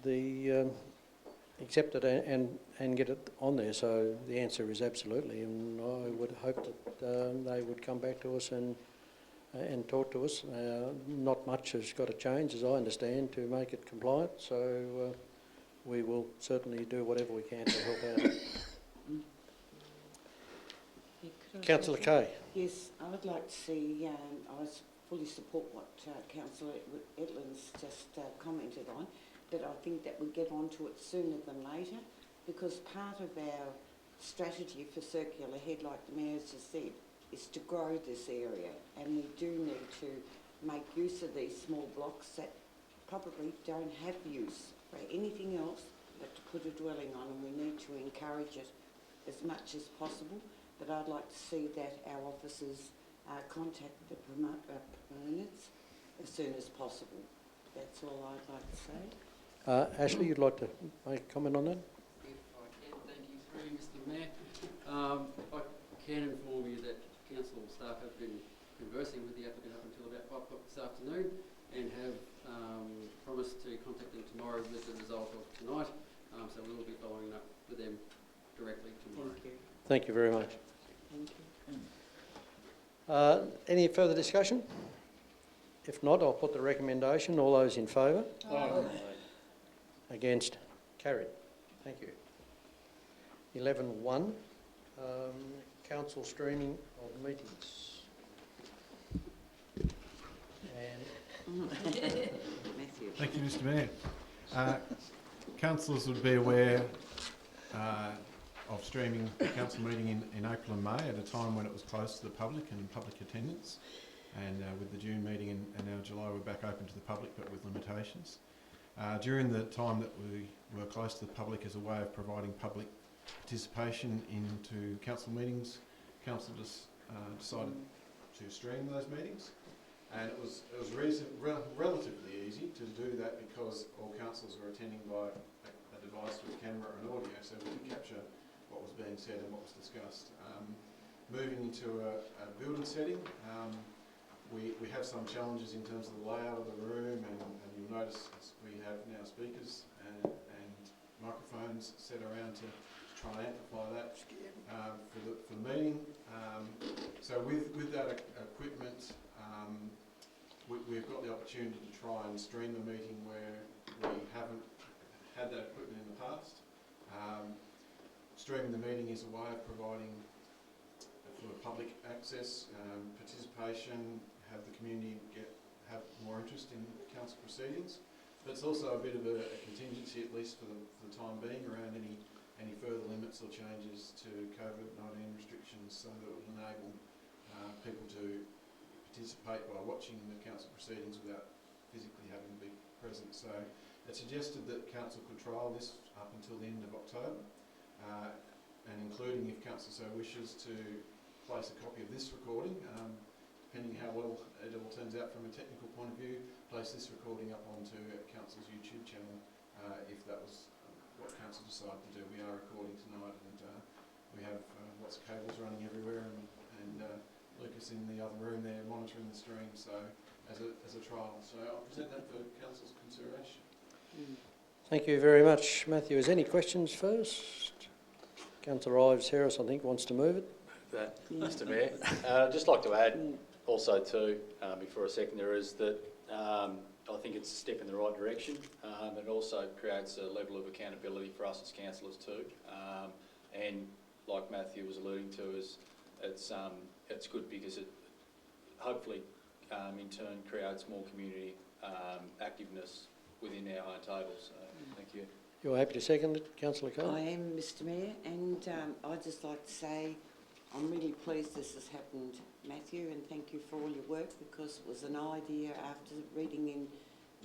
Speaker 1: it and get it on there. So the answer is absolutely, and I would hope that they would come back to us and talk to us. Not much has got to change, as I understand, to make it compliant, so we will certainly do whatever we can to help out.
Speaker 7: Yeah, could I
Speaker 1: Councillor
Speaker 7: say
Speaker 1: Kay.
Speaker 7: Yes, I would like to see, fully support what Councillor Edlin's just commented on, but I think that we get onto it sooner than later, because part of our strategy for Circular Head, like the Mayor's just said, is to grow this area, and we do need to make use of these small blocks that probably don't have use for anything else but to put a dwelling on, and we need to encourage it as much as possible. But I'd like to see that our officers contact the proponents as soon as possible. That's all I'd like to say.
Speaker 1: Ashley, you'd like to make a comment on that?
Speaker 13: If I can, thank you through Mr Mayor. I can inform you that council staff have been conversing with the applicant up until about 5 o'clock this afternoon and have promised to contact them tomorrow with the result of tonight. So we will be following up with them directly tomorrow.
Speaker 7: Thank you.
Speaker 1: Thank you very much.
Speaker 7: Thank you.
Speaker 1: Any further discussion? If not, I'll put the recommendation. All those in favour?
Speaker 10: Aye.
Speaker 1: Against? Carried. Thank you. 11.1, council streaming of meetings. And
Speaker 7: Matthew.
Speaker 5: Thank you, Mr Mayor. Councillors would be aware of streaming the council meeting in April and May at a time when it was closed to the public and in public attendance. And with the June meeting and now July, we're back open to the public, but with limitations. During the time that we were close to the public as a way of providing public participation into council meetings, council decided to stream those meetings. And it was relatively easy to do that because all councillors were attending by a device with camera and audio, so we could capture what was being said and what was discussed. Moving into a building setting, we have some challenges in terms of the layout of the room, and you'll notice we have now speakers and microphones set around to try and amplify that for the meeting. So with that equipment, we've got the opportunity to try and stream the meeting where we haven't had that equipment in the past. Streaming the meeting is a way of providing for public access, participation, have the community have more interest in council proceedings. But it's also a bit of a contingency, at least for the time being, around any further limits or changes to COVID-19 restrictions, so that it will enable people to participate by watching the council proceedings without physically having to be present. So it suggested that council could trial this up until the end of October, and including, if council so wishes, to place a copy of this recording, depending how well it all turns out from a technical point of view, place this recording up onto council's YouTube channel, if that was what council decided to do. We are recording tonight, and we have lots of cables running everywhere, and Lucas in the other room there monitoring the stream, so as a trial. So I'll present that for council's consideration.
Speaker 1: thank you very much, Matthew. Is any questions first? Councillor Ives Harris, I think, wants to move it.
Speaker 11: That, Mr Mayor. I'd just like to add also too, before a second, there is that I think it's a step in the right direction. It also creates a level of accountability for us as councillors too. And like Matthew was alluding to, it's good because it hopefully in turn creates more community activeness within our own tables. So, thank you.
Speaker 1: You're happy to second it, Councillor
Speaker 7: I
Speaker 1: Cole?
Speaker 7: am, Mr Mayor, and I'd just like to say I'm really pleased this has happened, Matthew, and thank you for all your work, because it was an idea after reading in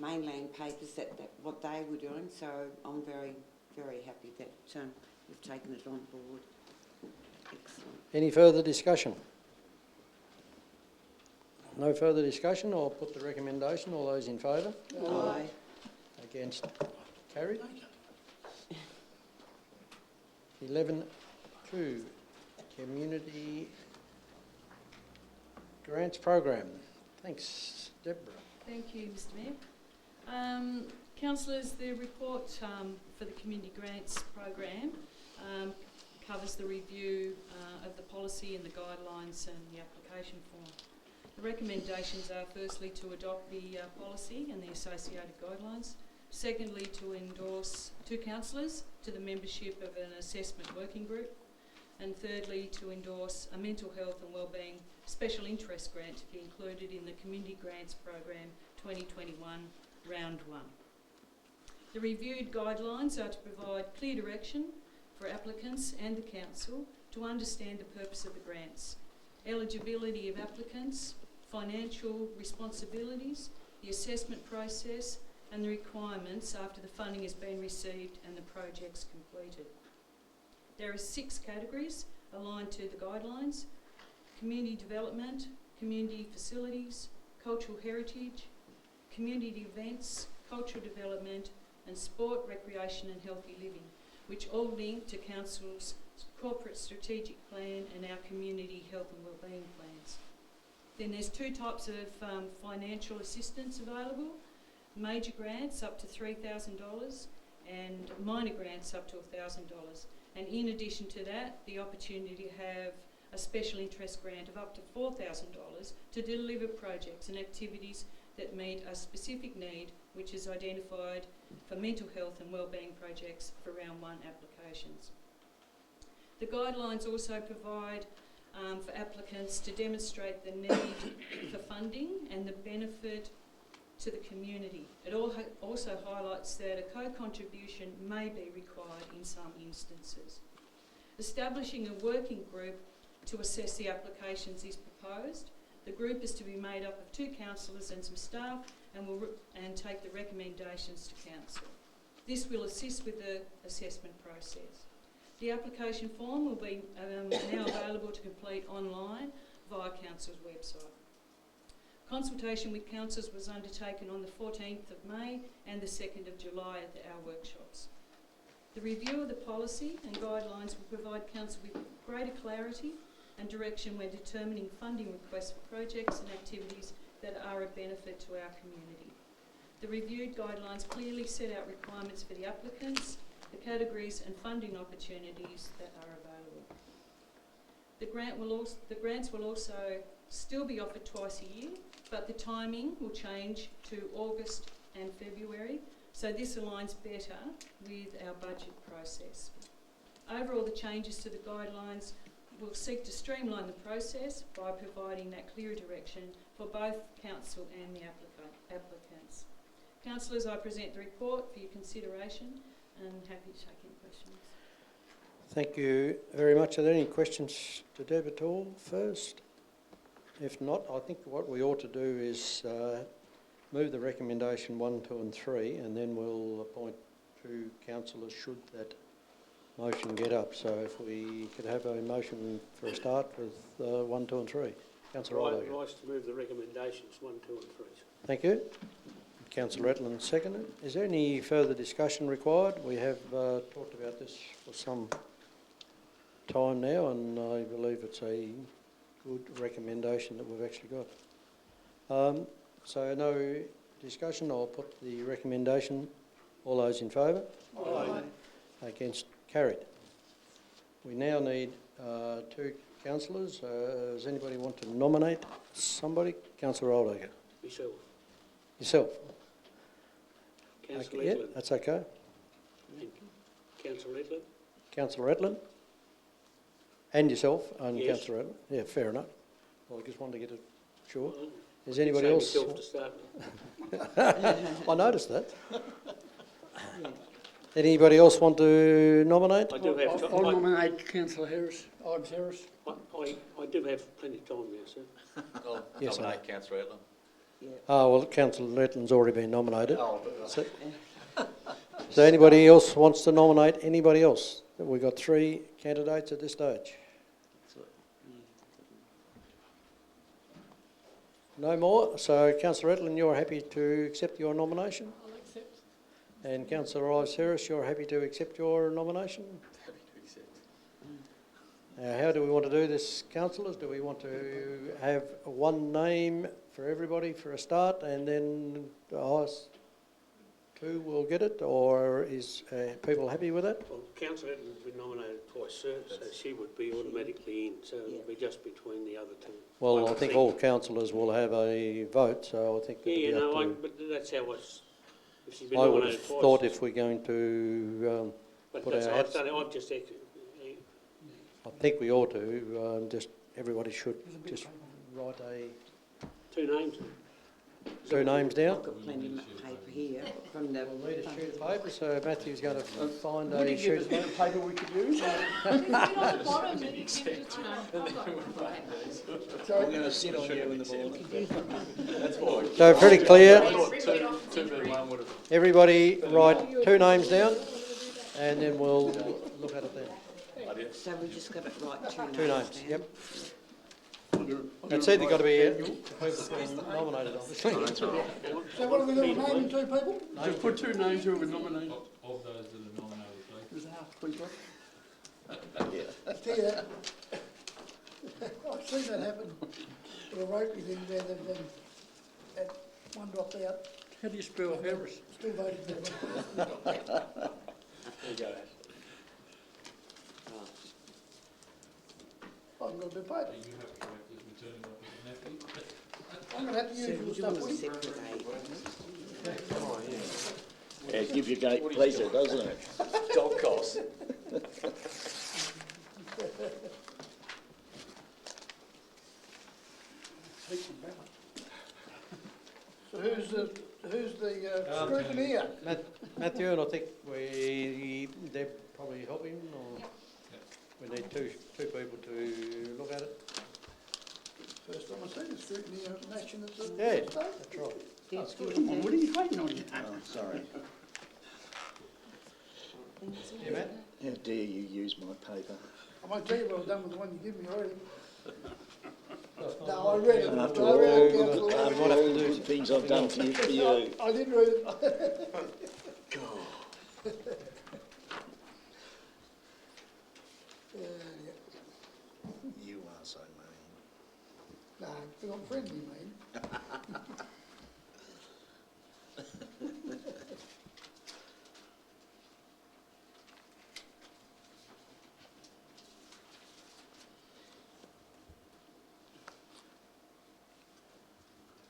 Speaker 7: mainland papers that what they were doing, so I'm very, very happy that you've taken it on board. Excellent.
Speaker 1: Any further discussion? No further discussion. I'll put the recommendation. All those in favour?
Speaker 7: Aye.
Speaker 1: Against? Carried. 11.2, Community Grants Program. Thanks, Deborah.
Speaker 14: Thank you, Mr Mayor. Councillors, the report for the Community Grants Program covers the review of the policy and the guidelines and the application form. The recommendations are firstly to adopt the policy and the associated guidelines. Secondly, to endorse 2 councillors to the membership of an assessment working group. And thirdly, to endorse a mental health and wellbeing special interest grant to be included in the Community Grants Program 2021 Round 1. The reviewed guidelines are to provide clear direction for applicants and the council to understand the purpose of the grants, eligibility of applicants, financial responsibilities, the assessment process and the requirements after the funding has been received and the project's completed. There are 6 categories aligned to the guidelines: community development, community facilities, cultural heritage, community events, cultural development and sport, recreation and healthy living, which all link to Council's corporate strategic plan and our community health and wellbeing plans. Then there's 2 types of financial assistance available: major grants up to $3,000 and minor grants up to $1,000. And in addition to that, the opportunity to have a special interest grant of up to $4,000 to deliver projects and activities that meet a specific need which is identified for mental health and wellbeing projects for Round 1 applications. The guidelines also provide for applicants to demonstrate the need for funding and the benefit to the community. It also highlights that a co-contribution may be required in some instances. Establishing a working group to assess the applications is proposed. The group is to be made up of 2 councillors and some staff and take the recommendations to council. This will assist with the assessment process. The application form will be now available to complete online via council's website. Consultation with councillors was undertaken on the 14th of May and the 2nd of July at our workshops. The review of the policy and guidelines will provide council with greater clarity and direction when determining funding requests for projects and activities that are of benefit to our community. The reviewed guidelines clearly set out requirements for the applicants, the categories and funding opportunities that are available. The grants will also still be offered twice a year, but the timing will change to August and February, so this aligns better with our budget process. Overall, the changes to the guidelines will seek to streamline the process by providing that clear direction for both council and the applicants. Councillors, I present the report for your consideration and happy to take any questions.
Speaker 1: Thank you very much. Are there any questions to Deb at all first? If not, I think what we ought to do is move the recommendation 1, 2 and 3, and then we'll appoint 2 councillors should that motion get up. So if we could have a motion for a start with 1, 2 and 3. Councillor Older.
Speaker 2: Rise to move the recommendations 1, 2 and 3.
Speaker 1: Thank you. Councillor Ratland seconded. Is there any further discussion required? We have talked about this for some time now, and I believe it's a good recommendation that we've actually got. So no discussion. I'll put the recommendation. All those in favour? Aye. Against? Carried. We now need 2 councillors. Does anybody want to nominate somebody? Councillor Oldager.
Speaker 2: Myself.
Speaker 1: Yourself?
Speaker 2: Councillor
Speaker 1: Yeah,
Speaker 2: Edlund.
Speaker 1: that's okay.
Speaker 2: Councillor Edlund.
Speaker 1: Councillor Edlund? And yourself? And
Speaker 2: Yes.
Speaker 1: Councillor Edlund? Yeah, fair enough. Well, I just wanted to get it sure.
Speaker 2: Well,
Speaker 1: Is anybody
Speaker 2: say
Speaker 1: else?
Speaker 2: myself to start with.
Speaker 1: I noticed that. Anybody else want to nominate?
Speaker 2: I do have
Speaker 10: I'll nominate Councillor Harris, Ives Harris.
Speaker 2: I do have plenty of time now, sir.
Speaker 15: I'll
Speaker 1: Yes,
Speaker 15: nominate Councillor Edlund.
Speaker 1: Oh, well, Councillor Edlund's already been nominated.
Speaker 15: Oh,
Speaker 1: So anybody else wants to nominate anybody else? We've got 3 candidates at this stage. No more? So Councillor Edlund, you're happy to accept your nomination?
Speaker 3: I'll accept.
Speaker 1: And Councillor Ives Harris, you're happy to accept your nomination?
Speaker 15: happy to accept.
Speaker 1: How do we want to do this, councillors? Do we want to have one name for everybody for a start and then the highest 2 will get it, or is people happy with that?
Speaker 2: Well, Councillor Edlund has been nominated twice, sir, so she would be automatically in, so it'll be just between the other 2.
Speaker 1: Well, I think all councillors will have a vote, so I think it'll be up to...
Speaker 2: but that's how if she's been
Speaker 1: I would have
Speaker 2: nominated twice.
Speaker 1: thought if we're going to
Speaker 2: But
Speaker 1: put
Speaker 2: that's
Speaker 1: our
Speaker 2: I've
Speaker 1: hats...
Speaker 2: done it, I've just
Speaker 1: I think we ought to, just, everybody should just write
Speaker 2: Two names.
Speaker 1: two names down.
Speaker 7: I've got plenty of paper here from the...
Speaker 1: We'll need a sheet of paper, so Matthew's going to find
Speaker 10: Would
Speaker 1: a
Speaker 10: you
Speaker 1: sheet
Speaker 10: give us
Speaker 1: of
Speaker 10: a bit
Speaker 1: paper.
Speaker 10: of paper we could use?
Speaker 3: There's a bit on the bottom that you can just,
Speaker 12: Sorry.
Speaker 6: I'm going to sit on you in the morning.
Speaker 11: That's why.
Speaker 1: So pretty clear,
Speaker 11: I thought 2B1 would have.
Speaker 1: everybody write two names down, and then we'll look at it then.
Speaker 7: So we just got to write
Speaker 1: Two names,
Speaker 7: down.
Speaker 1: yep. It's either got to be people nominated, obviously.
Speaker 12: So what are we doing, naming two people?
Speaker 10: Just put two names who were nominated.
Speaker 8: Of those that are nominated, please.
Speaker 10: There's a half quick one.
Speaker 12: I tell you that. I've seen that happen. There were Rotary things where they've had one dropped out,
Speaker 10: How do you spell Harris?
Speaker 12: still voted for them.
Speaker 11: There you go.
Speaker 12: I haven't got a bit of paper.
Speaker 8: Are you happy to act as returning officer, Matthew?
Speaker 12: I'm going to have to
Speaker 7: So
Speaker 12: use your
Speaker 7: you
Speaker 12: stuff,
Speaker 7: want
Speaker 12: will
Speaker 7: to
Speaker 12: you?
Speaker 7: separate
Speaker 6: Yeah, give you great pleasure, doesn't it?
Speaker 11: Dog costs.
Speaker 12: So who's the scrutineer?
Speaker 1: Matthew, and I think they're probably helping, or we need two people to look at it.
Speaker 12: First time I've seen a scrutineer in action at the
Speaker 1: Yeah,
Speaker 12: state.
Speaker 1: that's right.
Speaker 7: That's good.
Speaker 10: Come on, what are you hiding on?
Speaker 6: Oh, sorry.
Speaker 1: Yeah, Matt?
Speaker 6: How dare you use my paper?
Speaker 12: I won't tell you what I've done with the one you give me already. No, I read it.
Speaker 6: After
Speaker 12: I
Speaker 6: all,
Speaker 12: read it, Councillor.
Speaker 6: after all the good things I've done for you.
Speaker 12: I did read it.
Speaker 6: God.
Speaker 12: Yeah.
Speaker 6: You are so mean.
Speaker 12: No, we're not friendly, mate.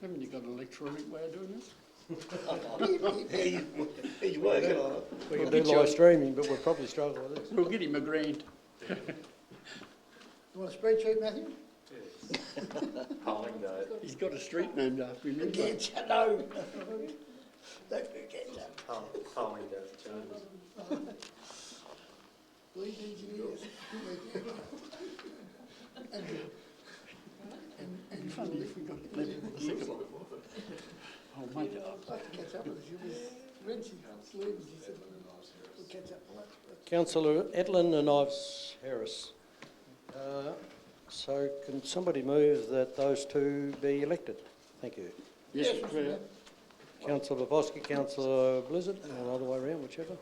Speaker 10: Haven't you got an electronic way of doing this?
Speaker 6: He's working on it.
Speaker 1: We can do live streaming, but we'll probably struggle with this.
Speaker 10: We'll get him a grant.
Speaker 12: You want a spreadsheet, Matthew?
Speaker 11: Polling day.
Speaker 10: He's got a street named after him. isn't he?
Speaker 12: Forget you, no. Don't forget you.
Speaker 11: Polling day.
Speaker 12: Lead engineers.
Speaker 10: It'd be funny if we got the second one. I'll make it up.
Speaker 12: I'd like to catch up with you. Renzi leaving, he said, we'll catch up.
Speaker 1: Councillor Edlin and Ives Harris. So can somebody move that those two be elected? Thank you.
Speaker 10: Yes, Mayor.
Speaker 1: Councillor Bosky, Councillor Blizzard, or the other way around, whichever.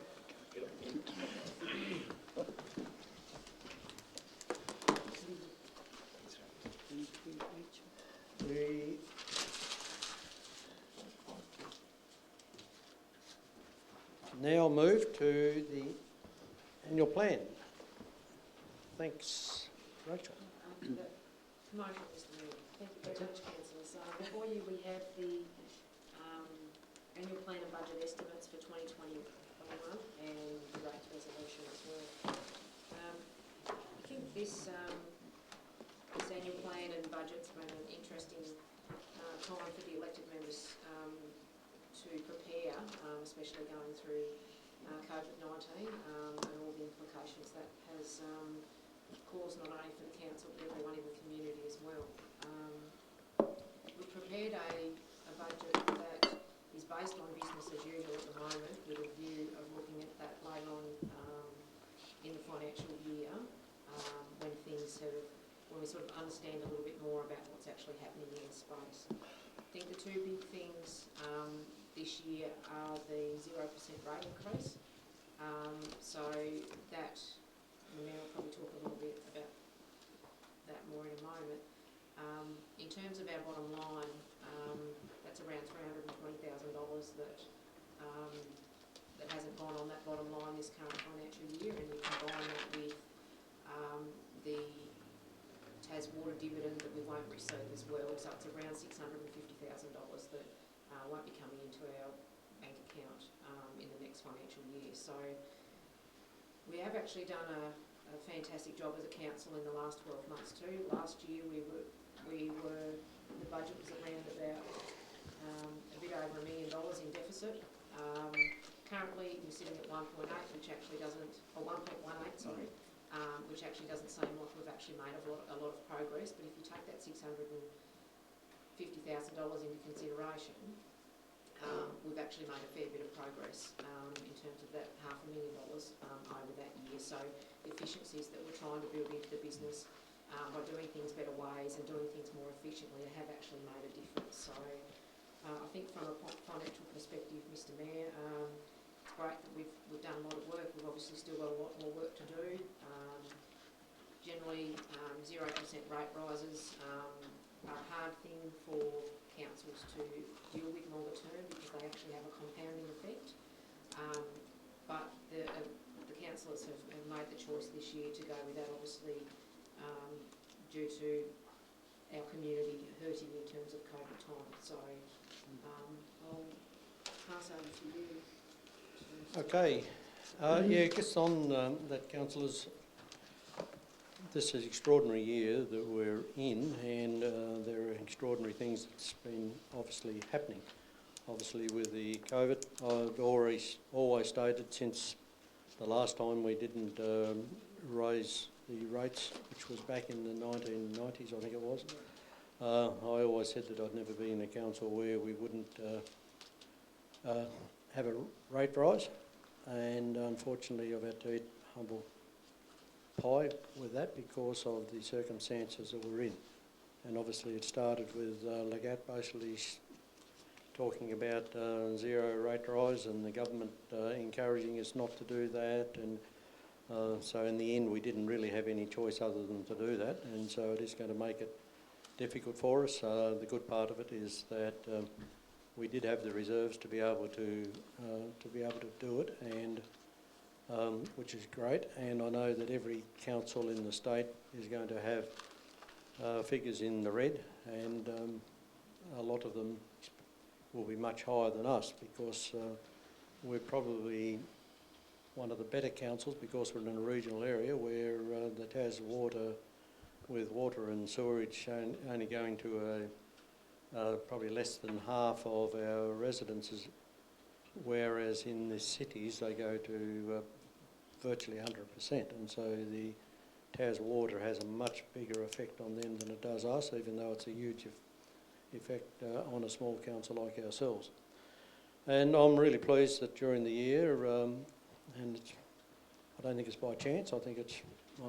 Speaker 1: We now move to the annual plan. Thanks, Rachel.
Speaker 15: Good morning, Mr Mayor. Thank you very much, councillors. Before you we have the annual plan and budget estimates for 2020-21 and the rates resolution as well. I think this annual plan and budget's been an interesting time for the elected members to prepare, especially going through COVID-19 and all the implications that has caused not only for the council but everyone in the community as well. We've prepared a budget that is based on business as usual at the moment, with a view of looking at that later on in the financial year when we sort of understand a little bit more about what's actually happening in the space. I think the two big things this year are the 0% rate increase. So that, and I'll probably talk a little bit about that more in a moment. In terms of our bottom line, that's around $320,000 that hasn't gone on that bottom line this current financial year, and you combine that with the Tas water dividend that we won't receive as well, so it's around $650,000 that won't be coming into our bank account in the next financial year. So we have actually done a a fantastic job as a council in the last 12 months too. Last year the budget was around about a bit over $1 million in deficit. Currently we're sitting at 1.8, which actually doesn't, or 1.18, sorry, which actually doesn't seem like we've actually made a lot of progress. But if you take that $650,000 into consideration, we've actually made a fair bit of progress in terms of that $500,000 over that year. So the efficiencies that we're trying to build into the business by doing things better ways and doing things more efficiently have actually made a difference. So I think from a financial perspective, Mr Mayor, it's great that we've done a lot of work. We've obviously still got a lot more work to do. Generally, 0% rate rises are a hard thing for councils to deal with longer term because they actually have a compounding effect. But the councillors have made the choice this year to go with that, obviously, due to our community hurting in terms of COVID time. So I'll pass over to you.
Speaker 1: Okay. Yeah, just on that, councillors, this is an extraordinary year that we're in, and there are extraordinary things that's been obviously happening. Obviously with the COVID, I've always stated since the last time we didn't raise the rates, which was back in the 1990s, I think it was. I always said that I'd never be in a council where we wouldn't have a rate rise, and unfortunately I've had to eat humble pie with that because of the circumstances that we're in. And obviously it started with Lagat basically talking about zero rate rise and the government encouraging us not to do that, and so in the end we didn't really have any choice other than to do that, and so it is going to make it difficult for us. The good part of it is that we did have the reserves to be able to do it, and which is great. And I know that every council in the state is going to have figures in the red, and a lot of them will be much higher than us because we're probably one of the better councils because we're in a regional area where the Tas Water, with water and sewerage only going to probably less than half of our residences, whereas in the cities they go to virtually 100%, and so the Tas Water has a much bigger effect on them than it does us, even though it's a huge effect on a small council like ourselves. And I'm really pleased that during the year, and I don't think it's by chance, I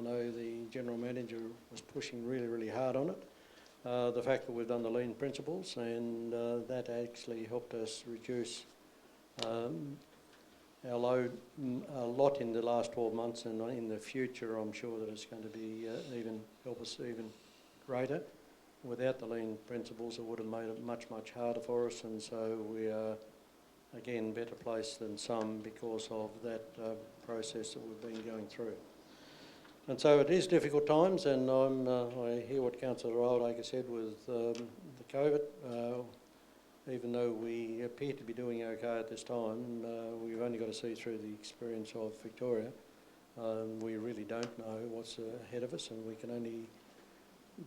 Speaker 1: know the General Manager was pushing really, really hard on it. The fact that we've done the lean principles, and that actually helped us reduce our load a lot in the last 12 months, and in the future I'm sure that it's going to be help us even greater. Without the lean principles it would have made it much, much harder for us, and so we are again better placed than some because of that process that we've been going through. And so it is difficult times, and I hear what Councillor Wildacre said with the COVID. Even though we appear to be doing okay at this time, we've only got to see through the experience of Victoria. We really don't know what's ahead of us, and we can only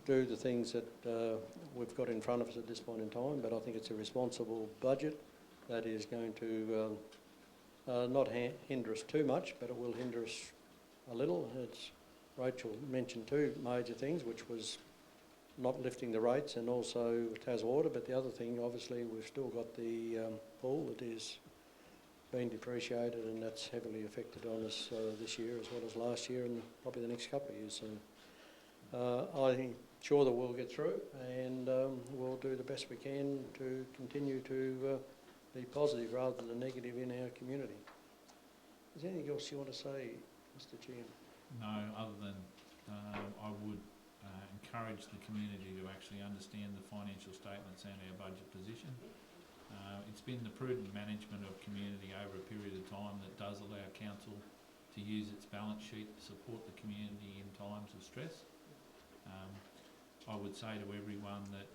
Speaker 1: do the things that we've got in front of us at this point in time. But I think it's a responsible budget that is going to not hinder us too much, but it will hinder us a little. Rachel mentioned two major things, which was not lifting the rates and also Tas Water, but the other thing, obviously, we've still got the pool that is being depreciated, and that's heavily affected on us this year as well as last year and probably the next couple of years. So I'm sure that we'll get through, and we'll do the best we can to continue to be positive rather than negative in our community. Is there anything else you want to say, Mr. Chairman?
Speaker 8: No, other than I would encourage the community to actually understand the financial statements and our budget position. It's been the prudent management of community over a period of time that does allow council to use its balance sheet to support the community in times of stress. I would say to everyone that,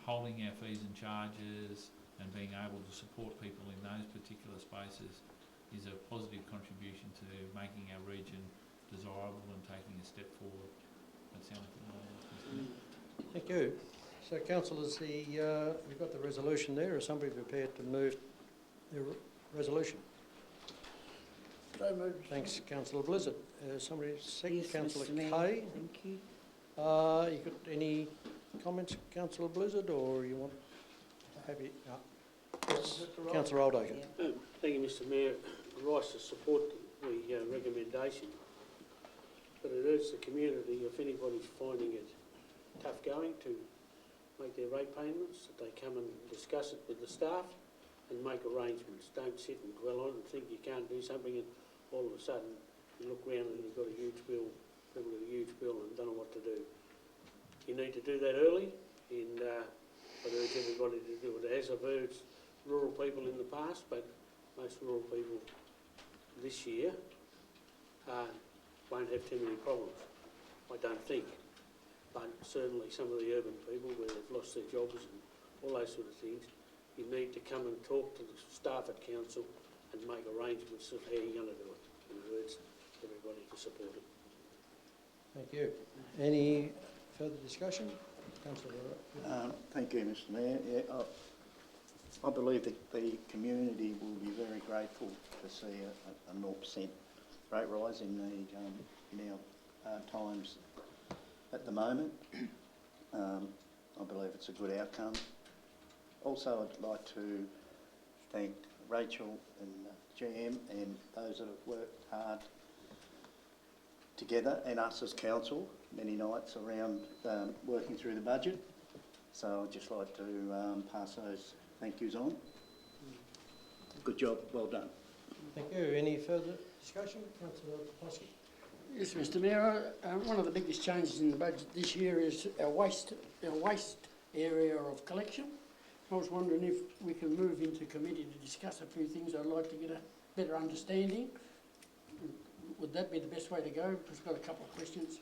Speaker 8: holding our fees and charges and being able to support people in those particular spaces is a positive contribution to making our region desirable viable and taking a step forward. That sounds
Speaker 1: Thank you. So councillors, we've got the resolution there. Is somebody prepared to move the resolution?
Speaker 12: So moved.
Speaker 1: Thanks, Councillor Blizzard. Somebody second,
Speaker 7: Yes,
Speaker 1: Councillor
Speaker 7: Mr. Mayor.
Speaker 1: Kay.
Speaker 7: Thank you.
Speaker 1: You got any comments, Councillor Blizzard, or you want happy? Yes, Councillor Oldacre.
Speaker 2: Thank you, Mr Mayor. Rice to support the recommendation, but it urges the community, if anybody's finding it tough going to make their rate payments, that they come and discuss it with the staff and make arrangements. Don't sit and dwell on it and think you can't do something and all of a sudden you look round and you've got a huge bill, people got a huge bill and don't know what to do. You need to do that early, and I'd urge everybody to do it, as I've urged rural people in the past, but most rural people this year won't have too many problems, I don't think. But certainly some of the urban people where they've lost their jobs and all those sort of things, you need to come and talk to the staff at council and make arrangements of how you're going to do it. And I urge everybody to support it.
Speaker 1: Thank you. Any further discussion? Councillor.
Speaker 6: Thank you, Mr Mayor. Yeah, I believe that the community will be very grateful to see a 0% rate rise in our times at the moment. I believe it's a good outcome. Also, I'd like to thank Rachel and GM and those that have worked hard together, and us as council many nights around working through the budget. So I'd just like to pass those thank yous on. Good job, well done.
Speaker 1: Thank you. Any further discussion? Councillor Poskey.
Speaker 10: Yes, Mr Mayor, one of the biggest changes in the budget this year is our waste area of collection. I was wondering if we can move into committee to discuss a few things. I'd like to get a better understanding. Would that be the best way to go? Because I've got a couple of questions.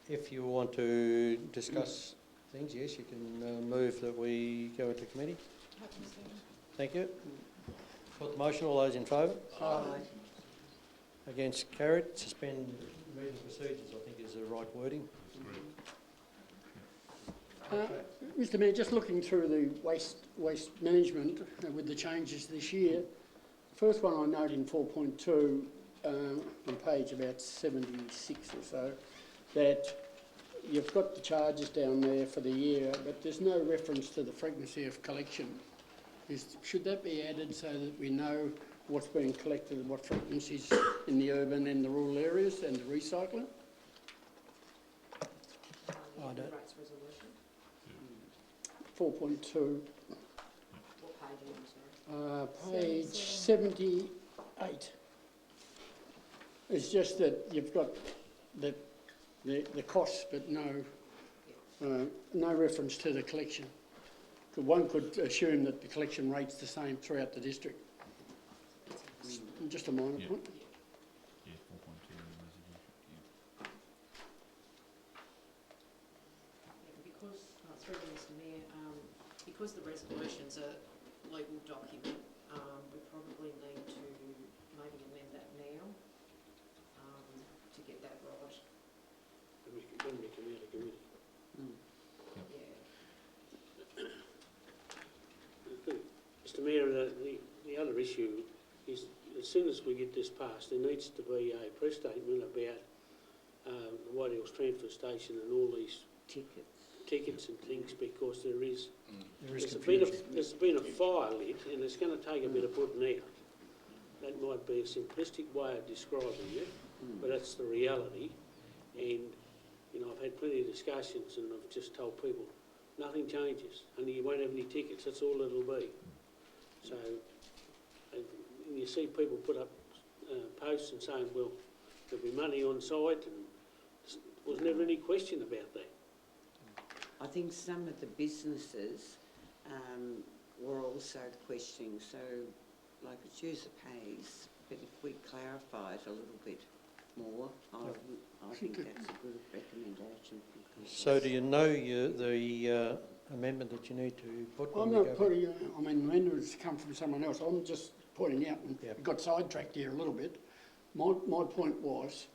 Speaker 1: If you want to discuss things, yes, you can move that we go into committee. Thank you. Put the motion. All those in favour?
Speaker 7: Aye.
Speaker 1: Against? Carried. Suspend meeting procedures, I think is the right wording.
Speaker 10: Mr Mayor, just looking through the waste management with the changes this year, first one I note in 4.2 on page about 76 or so, that you've got the charges down there for the year, but there's no reference to the frequency of collection. Should that be added so that we know what's being collected and what frequencies in the urban and the rural areas, and the recycling?
Speaker 15: What rates resolution?
Speaker 10: 4.2.
Speaker 15: What page are you on, sorry?
Speaker 10: Page 78. It's just that you've got the costs, but no reference to the collection. One could assume that the collection rate's the same throughout the district. Just a minor point.
Speaker 8: Yeah, 4.2 in the resolution.
Speaker 15: Because, through the Mr Mayor, because the resolution's a legal document, we probably need to maybe amend that now to get that right.
Speaker 2: When we come out of committee. Mr Mayor, the other issue is, as soon as we get this passed, there needs to be a press statement about the White Hills transfer station and all these tickets and things, because there's been a fire lit and it's going to take a bit of putting out. That might be a simplistic way of describing it, but that's the reality. And you know, I've had plenty of discussions and I've just told people nothing changes, only you won't have any tickets, that's all it'll be. So and you see people put up posts and saying, well, there'll be money on site, and there was never any question about that.
Speaker 7: I think some of the businesses were also questioning, so like it's user pays, but if we clarify it a little bit more, I think that's a good recommendation.
Speaker 1: So do you know the amendment that you need to put?
Speaker 10: I'm not putting, I mean, the amendments come from someone else. I'm just pointing out, and got sidetracked here a little bit. My point was,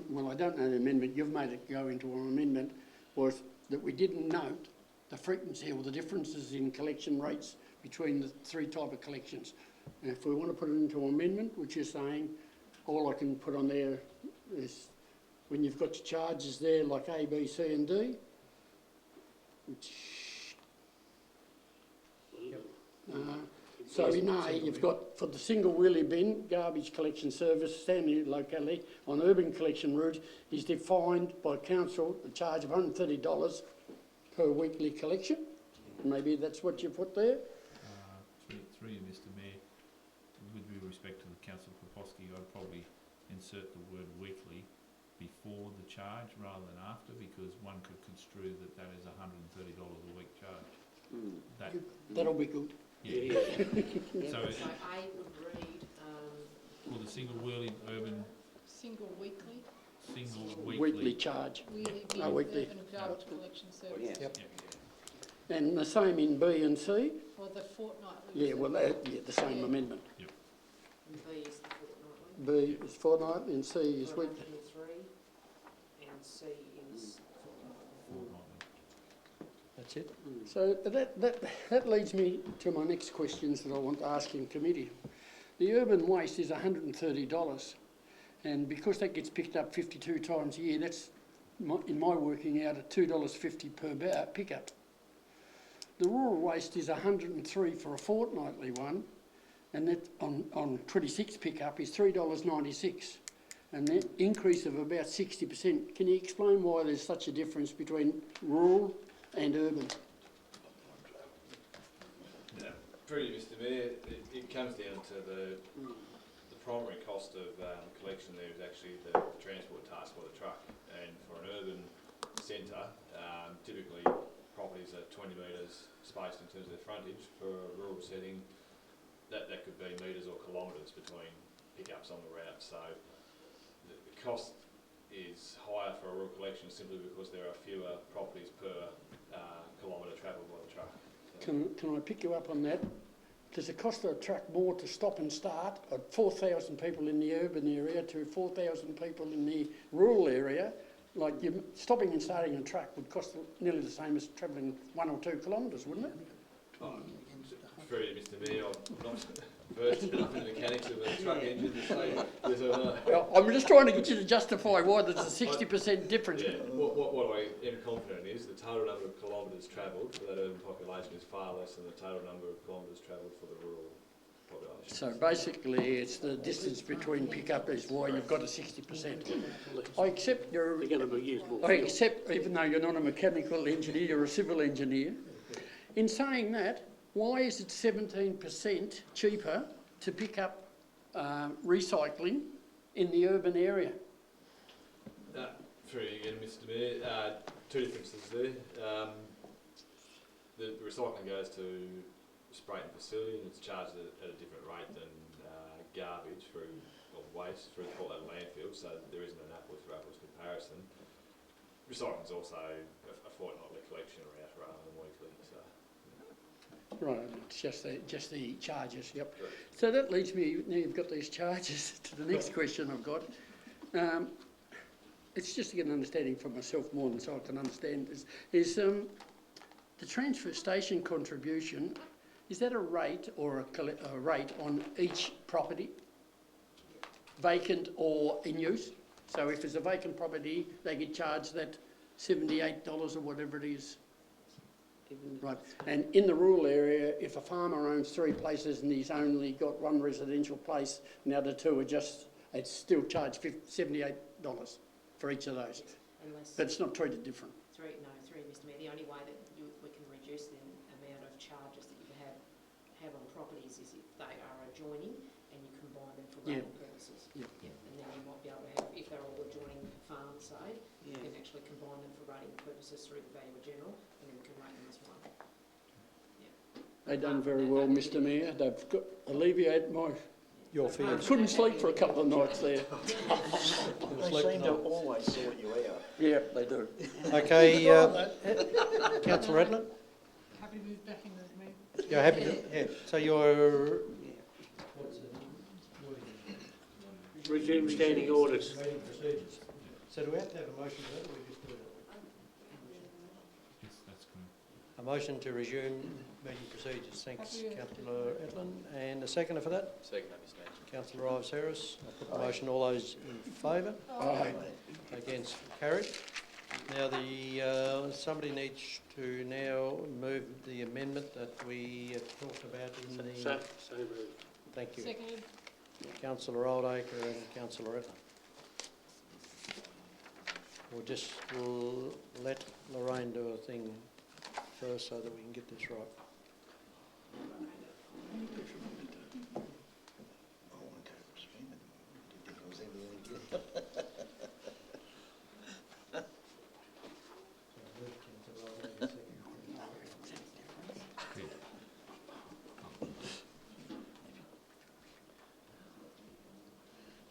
Speaker 10: well, I don't know the amendment, you've made it go into an amendment, was that we didn't note the frequency or the differences in collection rates between the three type of collections. And if we want to put it into an amendment, which is saying, all I can put on there is when you've got your charges there like A, B, C and D, which, so in A, you've got for the single wheelie bin, garbage collection service, standing locality on urban collection route is defined by council a charge of $130 per weekly collection. Maybe that's what you put there.
Speaker 8: Through you, Mr Mayor, with due respect to Councillor Poposky, I'd probably insert the word weekly before the charge rather than after, because one could construe that that is $130 a week charge.
Speaker 10: That'll be good.
Speaker 8: Yeah. So
Speaker 15: I would read,
Speaker 8: for the single wheelie urban
Speaker 3: Single weekly,
Speaker 10: Weekly charge.
Speaker 3: wheelie
Speaker 10: weekly.
Speaker 3: urban garbage collection service.
Speaker 7: Yep.
Speaker 10: And the same in B and C?
Speaker 3: Or the fortnightly.
Speaker 10: Yeah, well, the same amendment.
Speaker 15: B is the fortnightly.
Speaker 10: B is fortnightly and C is
Speaker 15: For
Speaker 10: weekly.
Speaker 15: 103, and C is fortnightly.
Speaker 1: That's it?
Speaker 10: So that leads me to my next questions that I want to ask in committee. The urban waste is $130, and because that gets picked up 52 times a year, that's in my working out at $2.50 per pickup. The rural waste is $103 for a fortnightly one, and that on 26 pickup is $3.96, and an increase of about 60%. Can you explain why there's such a difference between rural and urban?
Speaker 16: Pretty, Mr Mayor, it comes down to the primary cost of collection there is actually the transport task by the truck, and for an urban centre, typically properties are 20 metres spaced in terms of their frontage. For a rural setting, that could be metres or kilometres between pickups on the route, so the cost is higher for a rural collection simply because there are fewer properties per kilometre travelled by the truck.
Speaker 10: Can I pick you up on that? Does it cost a truck more to stop and start at 4,000 people in the urban area to 4,000 people in the rural area? Like you stopping and starting a truck would cost nearly the same as travelling 1 or 2 kilometres, wouldn't it?
Speaker 16: Through you, Mr Mayor, I'm not versed enough in the mechanics of a truck engine to say yes or no.
Speaker 10: Well, I'm just trying to get you to justify why there's a 60% difference.
Speaker 16: Yeah, what I am confident is the total number of kilometres travelled for that urban population is far less than the total number of kilometres travelled for the rural population.
Speaker 10: So basically it's the distance between pickup is why you've got a 60%. I accept your...
Speaker 2: They're going to be used more.
Speaker 10: I accept, even though you're not a mechanical engineer, you're a civil engineer. In saying that, why is it 17% cheaper to pick up recycling in the urban area?
Speaker 16: Through you again, Mr Mayor, two differences there. The recycling goes to Sprayton facility and it's charged at a different rate than garbage or waste through the Portland landfill, so there isn't an apples for apples comparison. Recycling is also a fortnightly collection route rather than weekly. So.
Speaker 10: Right, it's just the charges, yep. Correct. So that leads me, now you've got these charges, to the next question I've got. It's just to get an understanding for myself more than so I can understand this, is the transfer station contribution, is that a rate or a rate on each property, vacant or in use? So if it's a vacant property, they get charged that $78 or whatever it is. Right, and in the rural area, if a farmer owns 3 places and he's only got 1 residential place, and the other 2 are just, it's still charged $78 for each of those.
Speaker 15: Unless
Speaker 10: But it's not treated different.
Speaker 15: Through Mr Mayor, the only way that we can reduce the amount of charges that you have on properties is if they are adjoining and you combine them for rating purposes.
Speaker 10: Yeah.
Speaker 15: And then you might be able to have, if they're all adjoining farms, say, you can actually combine them for rating purposes through the Valuer General, and then we can rate them as one.
Speaker 10: They've done very well, Mr Mayor. They've got alleviated
Speaker 1: Your fears.
Speaker 10: I couldn't sleep for a couple of nights there.
Speaker 6: They seem to always sort you out.
Speaker 10: Yeah, they do.
Speaker 1: Okay, Councillor Redland?
Speaker 3: Happy to move back into the meeting.
Speaker 1: You're happy to? Yeah. So you're...
Speaker 2: Resume standing orders.
Speaker 1: Meeting procedures. So do we have to have a motion for that, or we just do it?
Speaker 8: Yes, that's correct.
Speaker 1: A motion to resume meeting procedures. Thanks,
Speaker 3: Happy with it.
Speaker 1: Councillor Edlin. And a seconder for that?
Speaker 11: Second, Mr Mayor.
Speaker 1: Councillor Ives Harris. I put the motion. All those in favour?
Speaker 12: Aye.
Speaker 1: Against? Carried. Now, somebody needs to now move the amendment that we talked about in the...
Speaker 2: So moved.
Speaker 1: Thank you.
Speaker 3: Seconded.
Speaker 1: Councillor Oldacre and Councillor Edlin. We'll let Lorraine do a thing first so that we can get this right.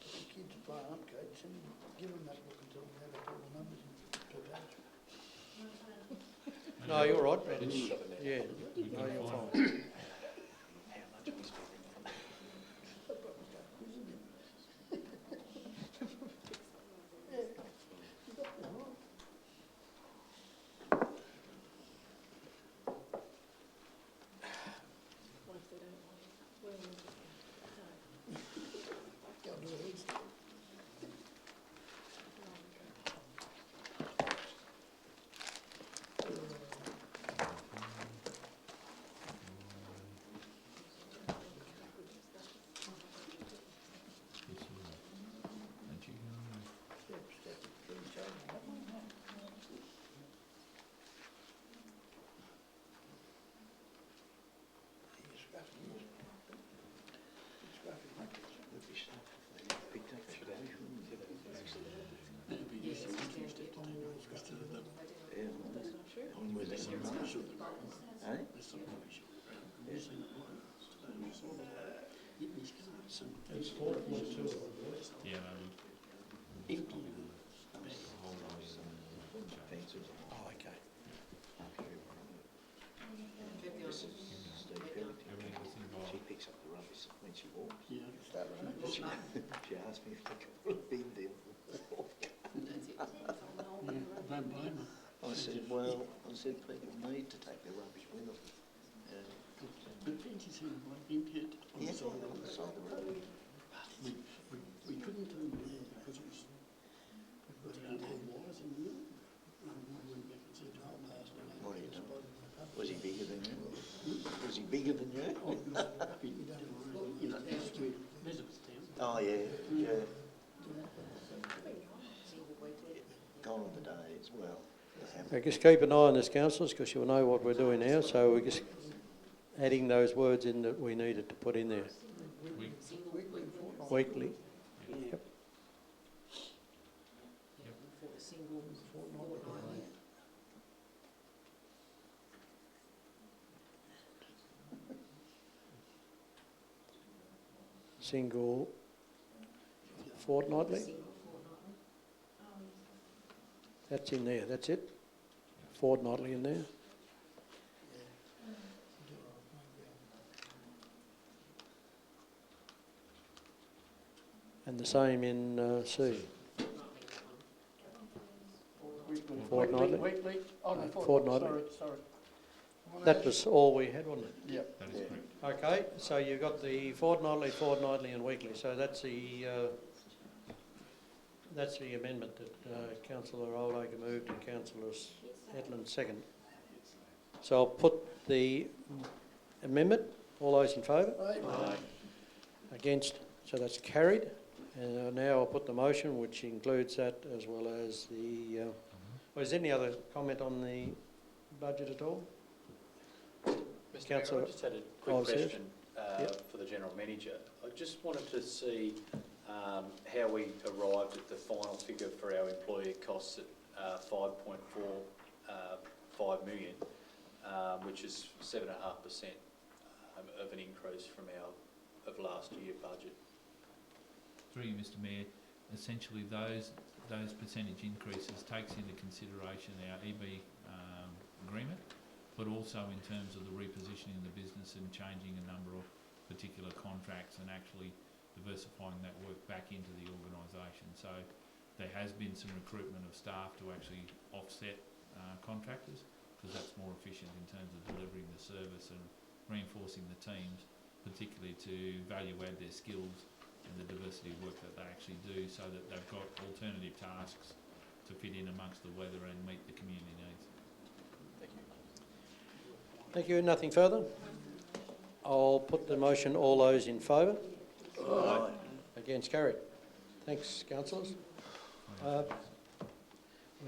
Speaker 12: Kids play up, Kate, and give them that book until we have all the numbers in per page.
Speaker 1: No, you're right, but yeah, no, you're fine. It's 4.2.
Speaker 8: Yeah,
Speaker 1: Oh, okay.
Speaker 8: everything was involved.
Speaker 6: She picks up the rubbish when she walks.
Speaker 10: Yeah.
Speaker 6: She asked me if I could bin there.
Speaker 10: Don't blame her.
Speaker 6: I said, well, people need to take their rubbish with them.
Speaker 10: But Fancy said, like, empty it on
Speaker 6: Yeah,
Speaker 10: the side of
Speaker 6: on
Speaker 10: the
Speaker 6: the side of the road.
Speaker 10: We couldn't do it there because it was, we don't have wires in the middle. And I went back and said, oh, no, it's not.
Speaker 6: What do you know? Was he bigger than you? Was he bigger than you?
Speaker 10: Oh, you know, that's where Elizabethtown.
Speaker 6: Oh, yeah, yeah. Gone are the days, well.
Speaker 1: Just keep an eye on this, councillors, because you'll know what we're doing now. So we're just adding those words in that we needed to put in there. Weekly. Yep. Single fortnightly. That's in there, that's it. Fortnightly in there. And the same in C. Fortnightly.
Speaker 10: Weekly, oh, no,
Speaker 1: Fortnightly.
Speaker 10: sorry.
Speaker 1: That was all we had, wasn't it?
Speaker 10: Yep.
Speaker 8: That is correct.
Speaker 1: Okay, so you've got the fortnightly and weekly. So that's the amendment that Councillor Oldacre moved and Councillor Edlin second. So I'll put the amendment. All those in favour?
Speaker 12: Aye.
Speaker 1: Against? So that's carried. And now I'll put the motion, which includes that as well as the... is there any other comment on the budget at all?
Speaker 11: Mr Mayor,
Speaker 1: Councillor
Speaker 11: I just had a quick
Speaker 1: Ives Harris.
Speaker 11: question
Speaker 1: Yep.
Speaker 11: for the General Manager. I just wanted to see how we arrived at the final figure for our employee costs at 5.45 million, which is 7.5% of an increase from our last year budget.
Speaker 8: Through you, Mr Mayor, essentially those percentage increases takes into consideration our EB agreement, but also in terms of the repositioning of the business and changing a number of particular contracts and actually diversifying that work back into the organisation. So there has been some recruitment of staff to actually offset contractors, because that's more efficient in terms of delivering the service and reinforcing the teams, particularly to value add their skills and the diversity of work that they actually do, so that they've got alternative tasks to fit in amongst the weather and meet the community needs.
Speaker 1: Thank you. Thank you. Nothing further? I'll put the motion. All those in favour?
Speaker 6: Aye.
Speaker 1: Against? Carried. Thanks, councillors. We're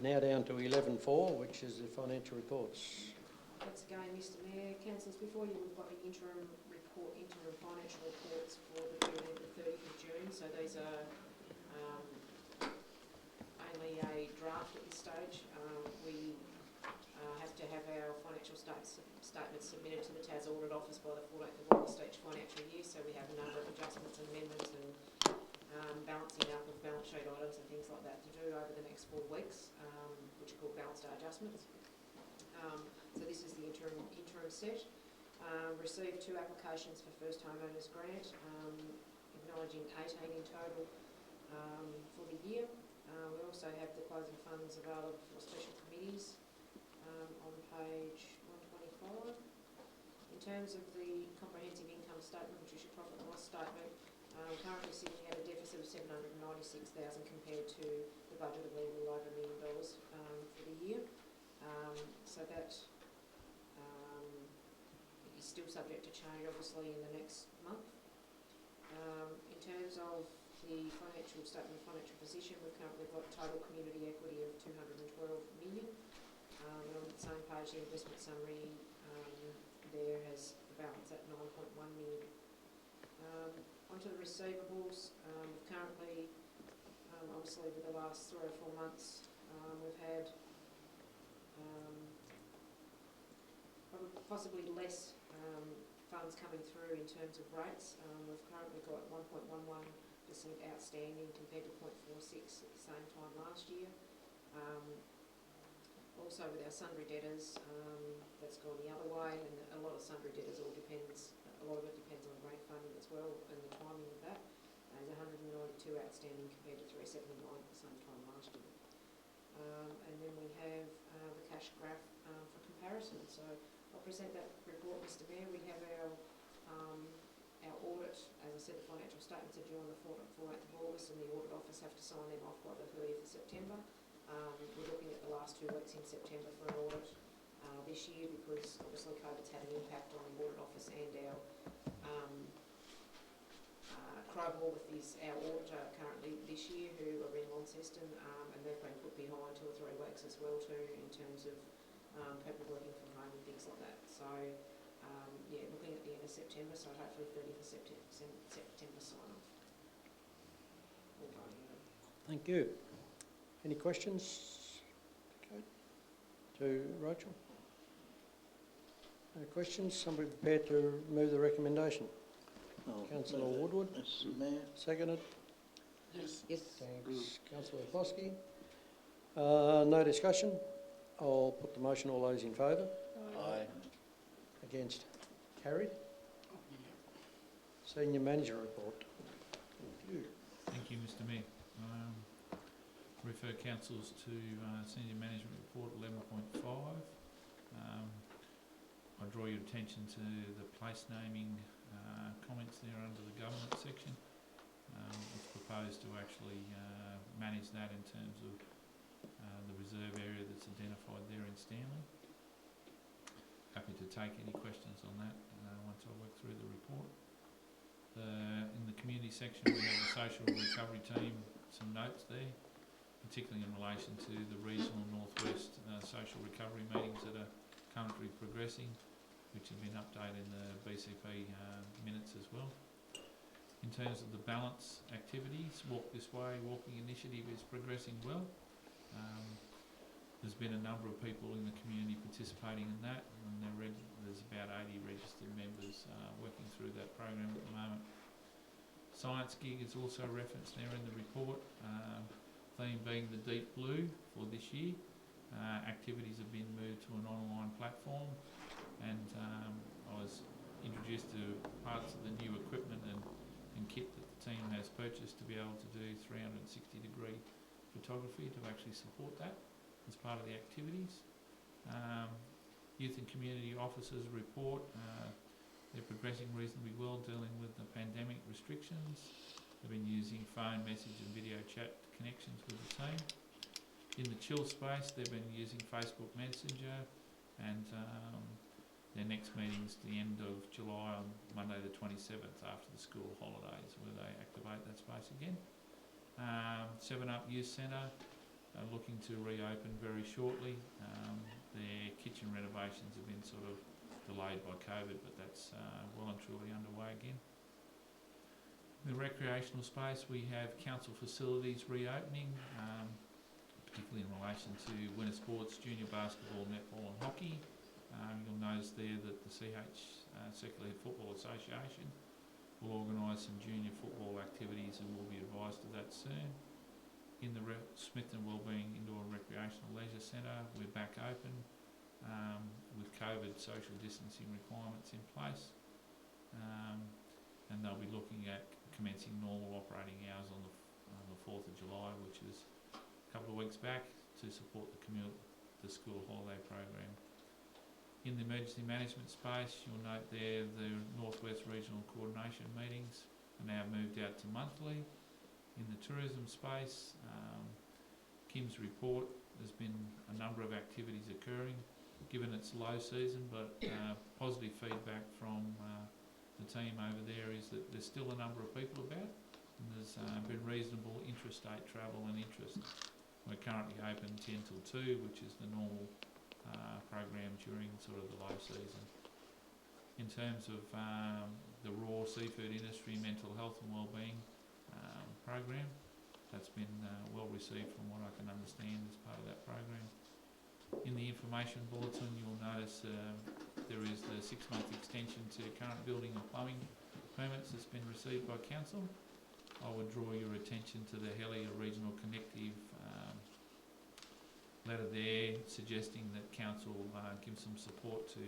Speaker 1: now down to 11.4, which is the financial reports.
Speaker 15: Once again, Mr Mayor, councillors, before you, we've got the interim financial reports for the period of the 30th of June. So these are only a draft at this stage. We have to have our financial statements submitted to the TAS Audit Office by the 14th of August each financial year. So we have a number of adjustments and amendments and balancing up of balance sheet items and things like that to do over the next 4 weeks, which are called balanced adjustments. So this is the interim set. Received 2 applications for first homeowners grant, acknowledging 18 in total for the year. We also have the closing funds available for special committees on page 125. In terms of the comprehensive income statement, which is your profit and loss statement, we're currently sitting at a deficit of $796,000 compared to the budget of a little over $1 million for the year. So that is still subject to change, obviously, in the next month. In terms of the financial statement, financial position, we've currently got total community equity of $212 million. And on the same page, the investment summary there has the balance at $9.1 million. Onto the receivables, currently, obviously with the last 3 or 4 months, we've had possibly less funds coming through in terms of rates. We've currently got 1.11% outstanding compared to 0.46 at the same time last year. Also with our sundry debtors, that's gone the other way, and a lot of sundry debtors a lot of it depends on grant funding as well and the timing of that. There's 192 outstanding compared to 379 at the same time last year. And then we have the cash graph for comparison. So I'll present that report, Mr Mayor. We have our audit. As I said, the financial statements are due on the 14th of August, and the audit office have to sign them off by the 30th of September. We're looking at the last 2 weeks in September for an audit this year, because obviously COVID's had an impact on the audit office, and our Crowe Horwath is our auditor currently this year, who are in Launceston, and they've been put behind 2 or 3 weeks as well too, in terms of people working from home and things like that. So yeah, looking at the end of September, so hopefully 30th of September sign off.
Speaker 1: Thank you. Any questions? Okay. To Rachel? No questions? Somebody prepared to move the recommendation? Councillor Woodward?
Speaker 6: Yes, Mayor.
Speaker 1: Seconded?
Speaker 12: Yes.
Speaker 7: Yes.
Speaker 1: Thanks, Councillor Plosky. No discussion? I'll put the motion. All those in favour?
Speaker 6: Aye.
Speaker 1: Against? Carried. Senior Manager report. Thank you.
Speaker 8: Thank you, Mr Mayor. Refer councillors to Senior Management Report 11.5. I draw your attention to the place naming comments there under the government section. It's proposed to actually manage that in terms of the reserve area that's identified there in Stanley. Happy to take any questions on that once I work through the report. In the community section, we have the social recovery team, some notes there, particularly in relation to the regional northwest social recovery meetings that are currently progressing, which have been updated in the BCP minutes as well. In terms of the balance activities, Walk This Way walking initiative is progressing well. There's been a number of people in the community participating in that, and there's about 80 registered members working through that program at the moment. Science gig is also referenced there in the report, theme being the Deep Blue for this year. Activities have been moved to an online platform, and I was introduced to parts of the new equipment and and kit that the team has purchased to be able to do 360-degree photography to actually support that as part of the activities. Youth and community officers report, they're progressing reasonably well dealing with the pandemic restrictions. They've been using phone, message and video chat connections with the team. In the chill space, they've been using Facebook Messenger, and their next meeting's the end of July on Monday the 27th after the school holidays, where they activate that space again. 7up Youth Centre are looking to reopen very shortly. Their kitchen renovations have been sort of delayed by COVID, but that's well and truly underway again. In the recreational space, we have council facilities reopening, particularly in relation to winter sports, junior basketball, netball and hockey. You'll notice there that the CH Circular Head Football Association will organise some junior football activities, and we'll be advised of that soon. In the Smithton Wellbeing Indoor Recreational Leisure Centre, we're back open with COVID social distancing requirements in place, and they'll be looking at commencing normal operating hours on the 4th of July, which is a couple of weeks back, to support the school holiday program. In the emergency management space, you'll note there the Northwest Regional Coordination meetings are now moved out to monthly. In the tourism space, Kim's report, there's been a number of activities occurring, given it's low season, but positive feedback from the team over there is that there's still a number of people about, and there's been reasonable interstate travel and interest. We're currently open 10 till 2, which is the normal program during sort of the low season. In terms of the raw seafood industry, mental health and wellbeing program, that's been well received from what I can understand as part of that program. In the information bulletin, you'll notice there is the 6-month extension to current building and plumbing permits that's been received by council. I would draw your attention to the Helier Regional Connective letter there, suggesting that council give some support to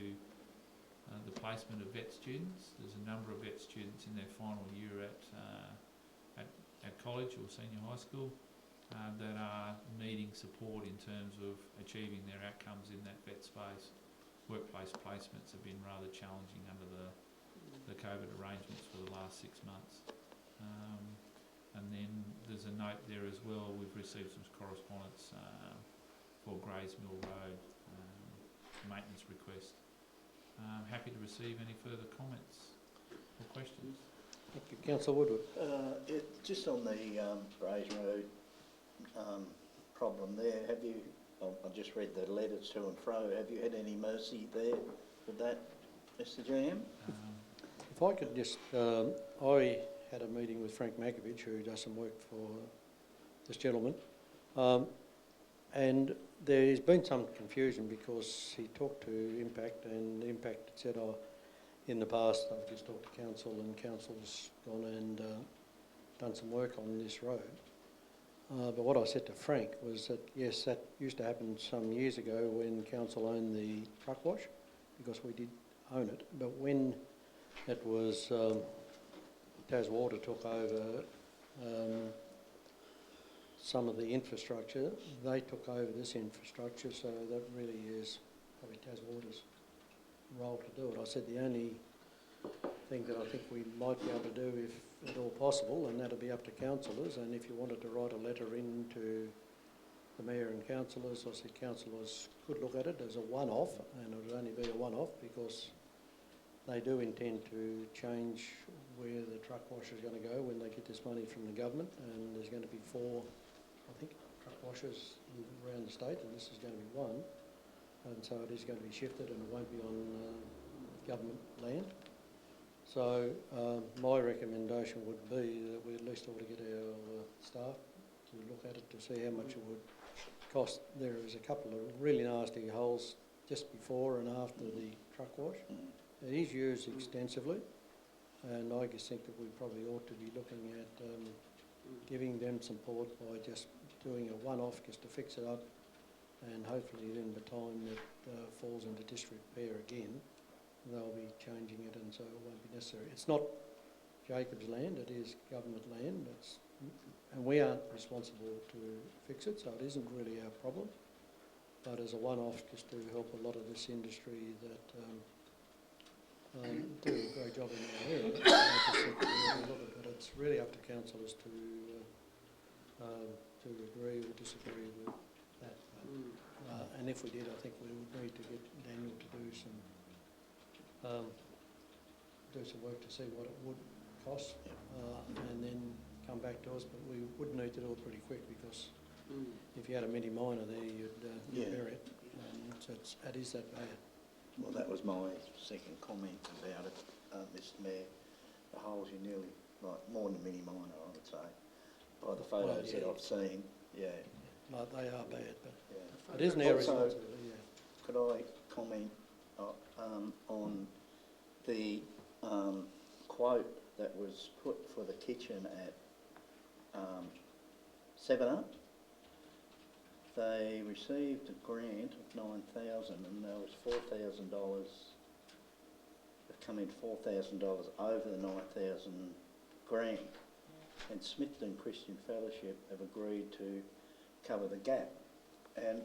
Speaker 8: the placement of vet students. There's a number of vet students in their final year at college or senior high school that are needing support in terms of achieving their outcomes in that vet space. Workplace placements have been rather challenging under the COVID arrangements for the last 6 months. And then there's a note there as well, we've received some correspondence for Grays Mill Road maintenance request. Happy to receive any further comments or questions.
Speaker 1: Thank you. Councillor Woodward.
Speaker 6: Just on the Grays Road problem there, have you, I just read the letters to and fro, have you had any mercy there with that, Mr GM?
Speaker 1: If I could just, I had a meeting with Frank Makovich, who does some work for this gentleman, and there's been some confusion because he talked to Impact, and Impact said, in the past I've just talked to council, and council's gone and done some work on this road. But what I said to Frank was that, yes, that used to happen some years ago when council owned the truck wash, because we did own it. But when it was Taswater took over some of the infrastructure, they took over this infrastructure, so that really is probably Taswater's role to do it. I said the only thing that I think we might be able to do, if at all possible, and that'll be up to councillors, and if you wanted to write a letter in to the mayor and councillors, I said councillors could look at it as a one-off, and it would only be a one-off because they do intend to change where the truck wash is going to go when they get this money from the government, and there's going to be 4, I think, truck washers around the state, and this is going to be one, and so it is going to be shifted and it won't be on government land. So my recommendation would be that we at least ought to get our staff to look at it to see how much it would cost. There is a couple of really nasty holes just before and after the truck wash. It is used extensively, and I just think that we probably ought to be looking at giving them support by just doing a one-off just to fix it up, and hopefully then the time that falls into district repair again, they'll be changing it, and so it won't be necessary. It's not Jacob's land, it is government land, and we aren't responsible to fix it, so it isn't really our problem. But as a one-off, just to help a lot of this industry that do a great job in our area, but it's really up to councillors to agree or disagree with that. And if we did, I think we would need to get Daniel to do some work to see what it would cost, and then come back to us. But we would need to do it pretty quick, because if you had a mini miner there, you'd bury it. So it is that bad.
Speaker 6: Well, that was my second comment about it, Mr Mayor. The holes are nearly, like, more than a mini miner, I would say, by the photos that I've seen. Yeah.
Speaker 1: No, they are bad, but
Speaker 6: Yeah.
Speaker 1: it isn't our responsibility.
Speaker 6: Could I comment on the quote that was put for the kitchen at 7UP? They received a grant of $9,000, and there was $4,000. They've come in $4,000 over the $9,000 grant, and Smithton Christian Fellowship have agreed to cover the gap, and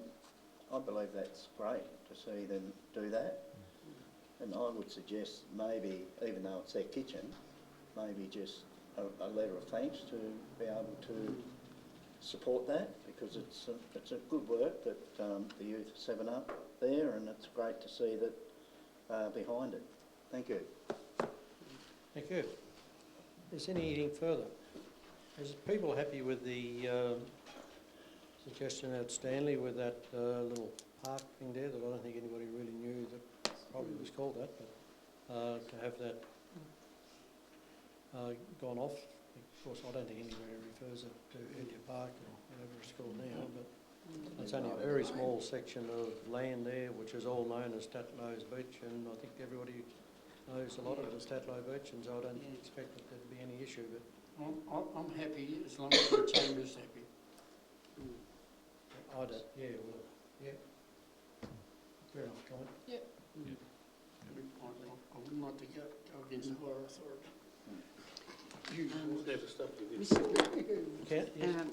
Speaker 6: I believe that's great to see them do that. And I would suggest maybe, even though it's their kitchen, maybe just a letter of thanks to be able to support that, because it's a good work that the youth have 7UP there, and it's great to see that behind it. Thank you.
Speaker 1: Thank you. Is anything further? Is people happy with the suggestion at Stanley with that little park thing there that I don't think anybody really knew that probably was called that, but to have that gone off? Of course, I don't think anybody refers it to Edia Park or whatever it's called now, but it's only a very small section of land there, which is all known as Tatlow's Beach, and I think everybody knows a lot of it as Tatlow Beach, and so I don't expect that there'd be any issue. But
Speaker 10: I'm happy as long as the Chamber's happy.
Speaker 1: I don't, yeah. Fair enough, comment.
Speaker 3: Yep.
Speaker 10: I wouldn't like to go against the higher authority.
Speaker 2: Never stop you.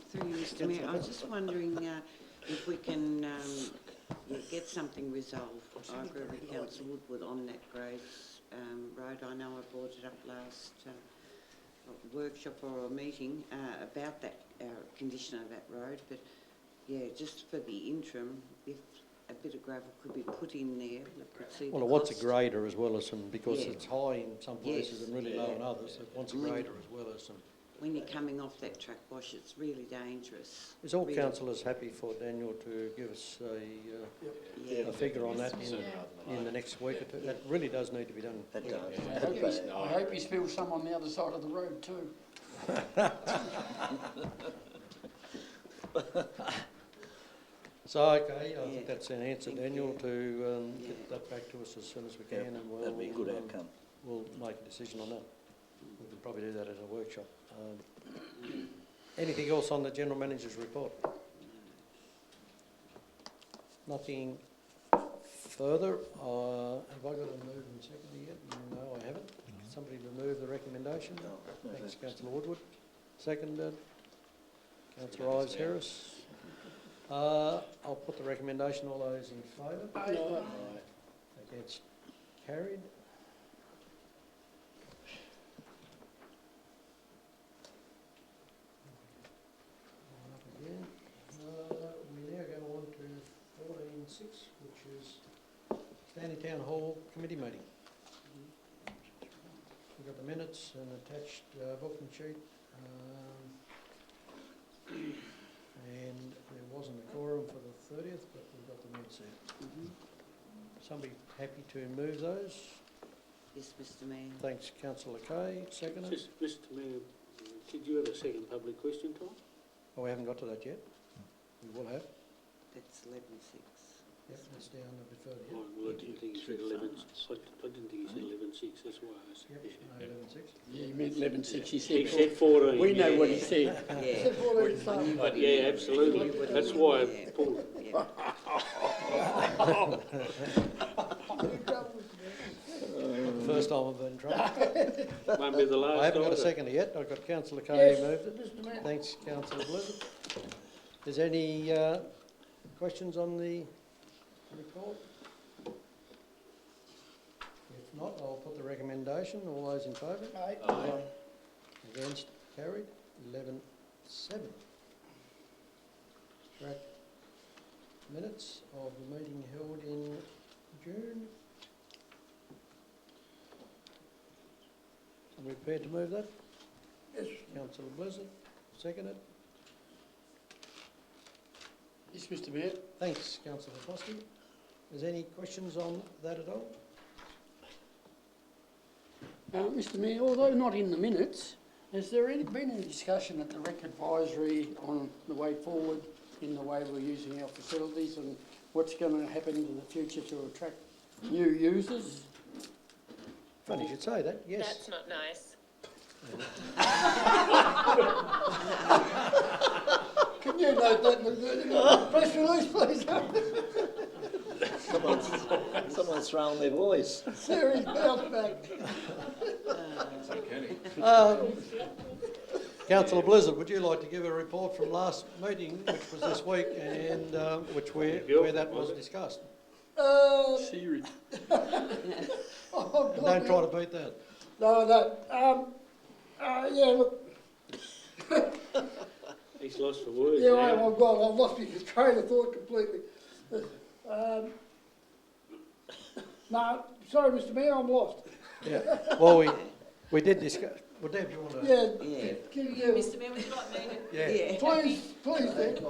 Speaker 7: Through you, Mr Mayor, I was just wondering if we can get something resolved. I agree with Councillor Woodward on that Graves Road. I know I brought it up last workshop or a meeting about that condition of that road, but yeah, just for the interim, if a bit of gravel could be put in there, we could see
Speaker 1: Well,
Speaker 7: the
Speaker 1: it wants a
Speaker 7: cost.
Speaker 1: grader as well as some, because
Speaker 7: Yeah.
Speaker 1: it's high in some places
Speaker 7: Yes,
Speaker 1: and really low in
Speaker 7: yeah.
Speaker 1: others. It wants a grader as well as some.
Speaker 7: When you're coming off that track wash, it's really dangerous.
Speaker 1: Is all
Speaker 7: really.
Speaker 1: councillors happy for Daniel to give us a figure on that in the next week or two? That really does need to be done.
Speaker 6: It does.
Speaker 10: I hope he spills some on the other side of the road too.
Speaker 1: So, okay, I think that's an answer, Daniel, to get that back to us as soon as we can, and we'll...
Speaker 6: That'd be a good outcome.
Speaker 1: We'll make a decision on that. We can probably do that at a workshop. Anything else on the General Manager's report? Nothing further. Have I got a move and second yet? No, I haven't. Somebody remove the recommendation?
Speaker 6: No,
Speaker 1: Thanks, Councillor Woodward. Seconded. Councillor Ives Harris. I'll put the recommendation. All those in favour?
Speaker 10: Aye.
Speaker 1: Against? Carried. Up again. We now go on to 14.6, which is Stanley Town Hall Committee meeting. We've got the minutes and attached booking sheet. And there wasn't a quorum for the 30th, but we've got the minutes there. Somebody happy to move those?
Speaker 7: Yes, Mr Mayor.
Speaker 1: Thanks, Councillor Kay. Second.
Speaker 2: Just, Mr Mayor, did you have a second public question, Tom?
Speaker 1: Oh, we haven't got to that yet. We will have.
Speaker 7: That's 11.6.
Speaker 1: Yep, that's down a bit further.
Speaker 2: Oh, well, I didn't think he said 11. I didn't think he said 11.6. That's why I was.
Speaker 1: Yep, no, 11.6.
Speaker 10: Yeah, he meant 11.6. He
Speaker 2: He
Speaker 10: said
Speaker 2: said 14.
Speaker 10: we know
Speaker 2: yeah.
Speaker 10: what he said.
Speaker 7: Yeah.
Speaker 2: Yeah, absolutely. That's why I pulled.
Speaker 7: Yeah.
Speaker 1: first time I've been in trouble.
Speaker 2: Won't be the last.
Speaker 1: I haven't got a
Speaker 2: either.
Speaker 1: seconder yet. I've got Councillor Cody
Speaker 12: Yes,
Speaker 1: moved it.
Speaker 12: Mr Mayor.
Speaker 1: Thanks, Councillor Blizzard. Is there any questions on the report? If not, I'll put the recommendation. All those in favour?
Speaker 12: Aye.
Speaker 1: Against? Carried. 11-7. Track minutes of the meeting held in June. Are we prepared to move that?
Speaker 12: Yes.
Speaker 1: Councillor Blizzard, second it.
Speaker 12: Yes, Mr Mayor.
Speaker 1: Thanks, Councillor Foskey. Is there any questions on that at all?
Speaker 12: Mr Mayor, although not in the minutes, has there been any discussion at the Rec Advisory on the way forward in the way we're using our facilities and what's going to happen in the future to attract new users?
Speaker 1: Funny you should say that, yes.
Speaker 15: That's not nice.
Speaker 12: Can you note that in the press release, please?
Speaker 6: Someone's thrown their voice.
Speaker 12: Series bounce back.
Speaker 16: So Kenny.
Speaker 1: Councillor Blizzard, would you like to give a report from last meeting, which was this week, and where that was discussed?
Speaker 12: Series.
Speaker 1: And don't try to beat that.
Speaker 12: No, yeah, look.
Speaker 2: He's lost for words
Speaker 12: Yeah,
Speaker 2: now.
Speaker 12: I've lost my train of thought completely. No, sorry, Mr Mayor, I'm lost.
Speaker 1: Yeah. Well, we did discuss. Well, Deb, you want to?
Speaker 12: Yeah.
Speaker 15: Mr Mayor, would you like me to?
Speaker 1: Yeah.
Speaker 12: Please, Deb.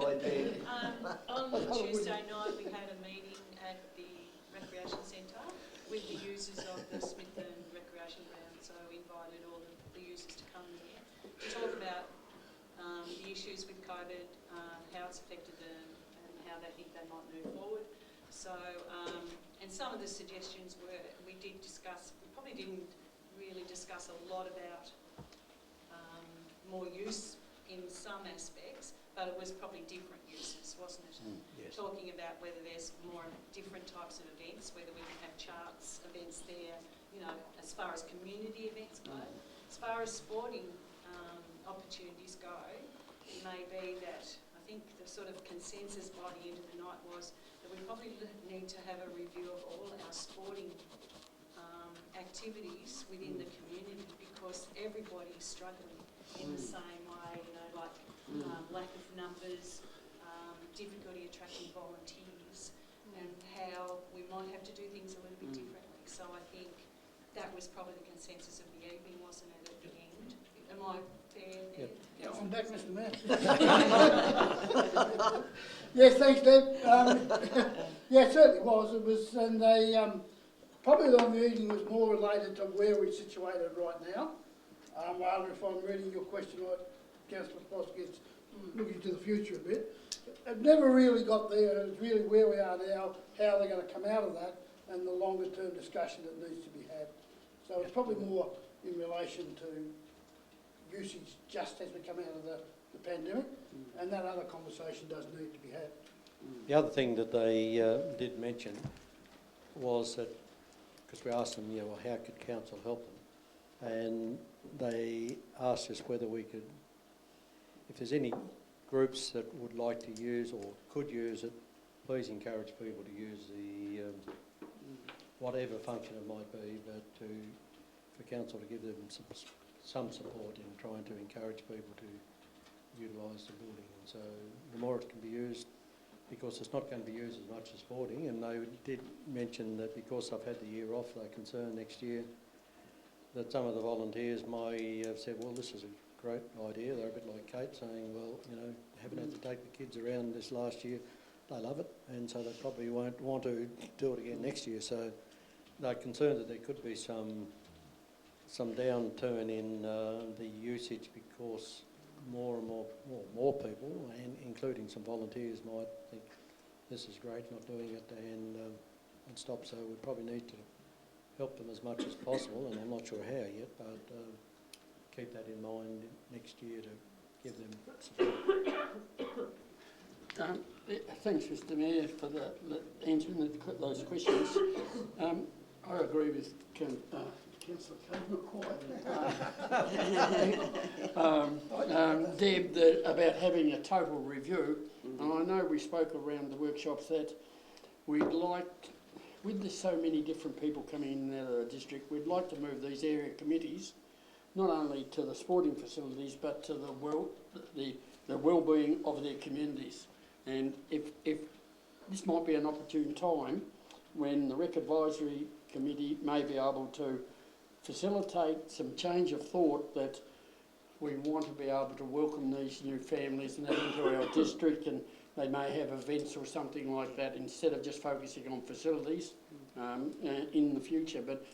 Speaker 15: On Tuesday night, we had a meeting at the Recreation Centre with the users of the Smithton Recreation Ground. So we invited all the users to come there to talk about the issues with COVID, how it's affected them and how they think they might move forward. So, and some of the suggestions were, we did discuss, we probably didn't really discuss a lot about more use in some aspects, but it was probably different uses, wasn't it?
Speaker 1: Yes.
Speaker 15: Talking about whether there's more different types of events, whether we can have charts, events there, you know, as far as community events go. As far as sporting opportunities go, it may be that I think the sort of consensus by the end of the night was that we probably need to have a review of all our sporting activities within the community, because everybody's struggling in the same way, you know, like lack of numbers, difficulty attracting volunteers, and how we might have to do things a little bit differently. So I think that was probably the consensus of the evening, wasn't it, at the end? Am I fair there?
Speaker 1: Yep.
Speaker 12: Yeah, I'm back, Mr Mayor. Yes, thanks, Deb. Yeah, it certainly was. It was, and they probably the meeting was more related to where we're situated right now. Rather, if I'm reading your question right, Councillor Foskey, it's looking to the future a bit. It never really got there. It's really where we are now, how they're going to come out of that, and the longer term discussion that needs to be had. So it's probably more in relation to usage just as we come out of the pandemic, and that other conversation does need to be had.
Speaker 1: The other thing that they did mention was that, because we asked them, you know, well, how could council help them? And they asked us whether we could, if there's any groups that would like to use or could use it, please encourage people to use the whatever function it might be, but for council to give them some support in trying to encourage people to utilise the building. And so the more it can be used, because it's not going to be used as much as sporting, and they did mention that because I've had the year off, they're concerned next year that some of the volunteers may have said, well, this is a great idea. They're a bit like Kate, saying, well, you know, haven't had to take the kids around this last year. They love it, and so they probably won't want to do it again next year. So they're concerned that there could be some downturn in the usage, because more and more people, and including some volunteers, might think this is great, not doing it, and stop. So we probably need to help them as much as possible, and I'm not sure how yet, but keep that in mind next year to give them support.
Speaker 10: Thanks, Mr Mayor, for answering those questions. I agree with
Speaker 12: Councillor Kane, not quite. Deb, about having a total review, and I know we spoke around the workshops that we'd like, with there's so many different people coming in and out of the district, we'd like to move these area committees not only to the sporting facilities but to the well-being of their communities. And if this might be an opportune time when the Rec Advisory Committee may be able to facilitate some change of thought that we want to be able to welcome these new families and that into our district, and they may have events or something like that instead of just focusing on facilities in the future. But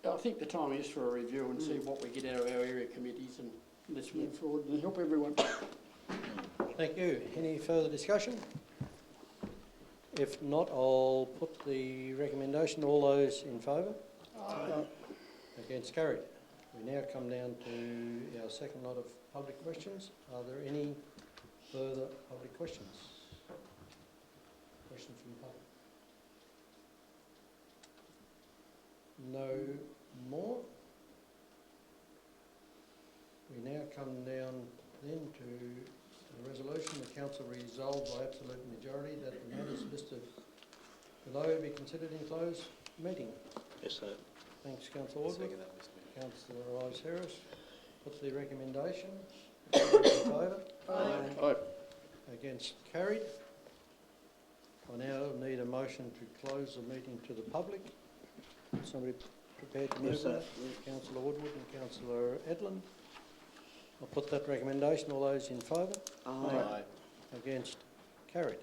Speaker 12: I think the time is for a review and see what we get out of our area committees, and let's move forward and help everyone.
Speaker 1: Thank you. Any further discussion? If not, I'll put the recommendation. All those in favour?
Speaker 12: Aye.
Speaker 1: Against? Carried. We now come down to our second lot of public questions. Are there any further public questions? Questions from the public? No more. We now come down then to the resolution. The council resolved by absolute majority that the matters listed below be considered in closed meeting.
Speaker 2: Yes, sir.
Speaker 1: Thanks, Councillor Woodward. Councillor Rice-Harris. What's the recommendation? In favour?
Speaker 12: Aye.
Speaker 1: Against? Carried. I now need a motion to close the meeting to the public. Somebody prepared to move that? Councillor Woodward and Councillor Edlin. I'll put that recommendation. All those in favour?
Speaker 7: Aye.
Speaker 1: Against? Carried.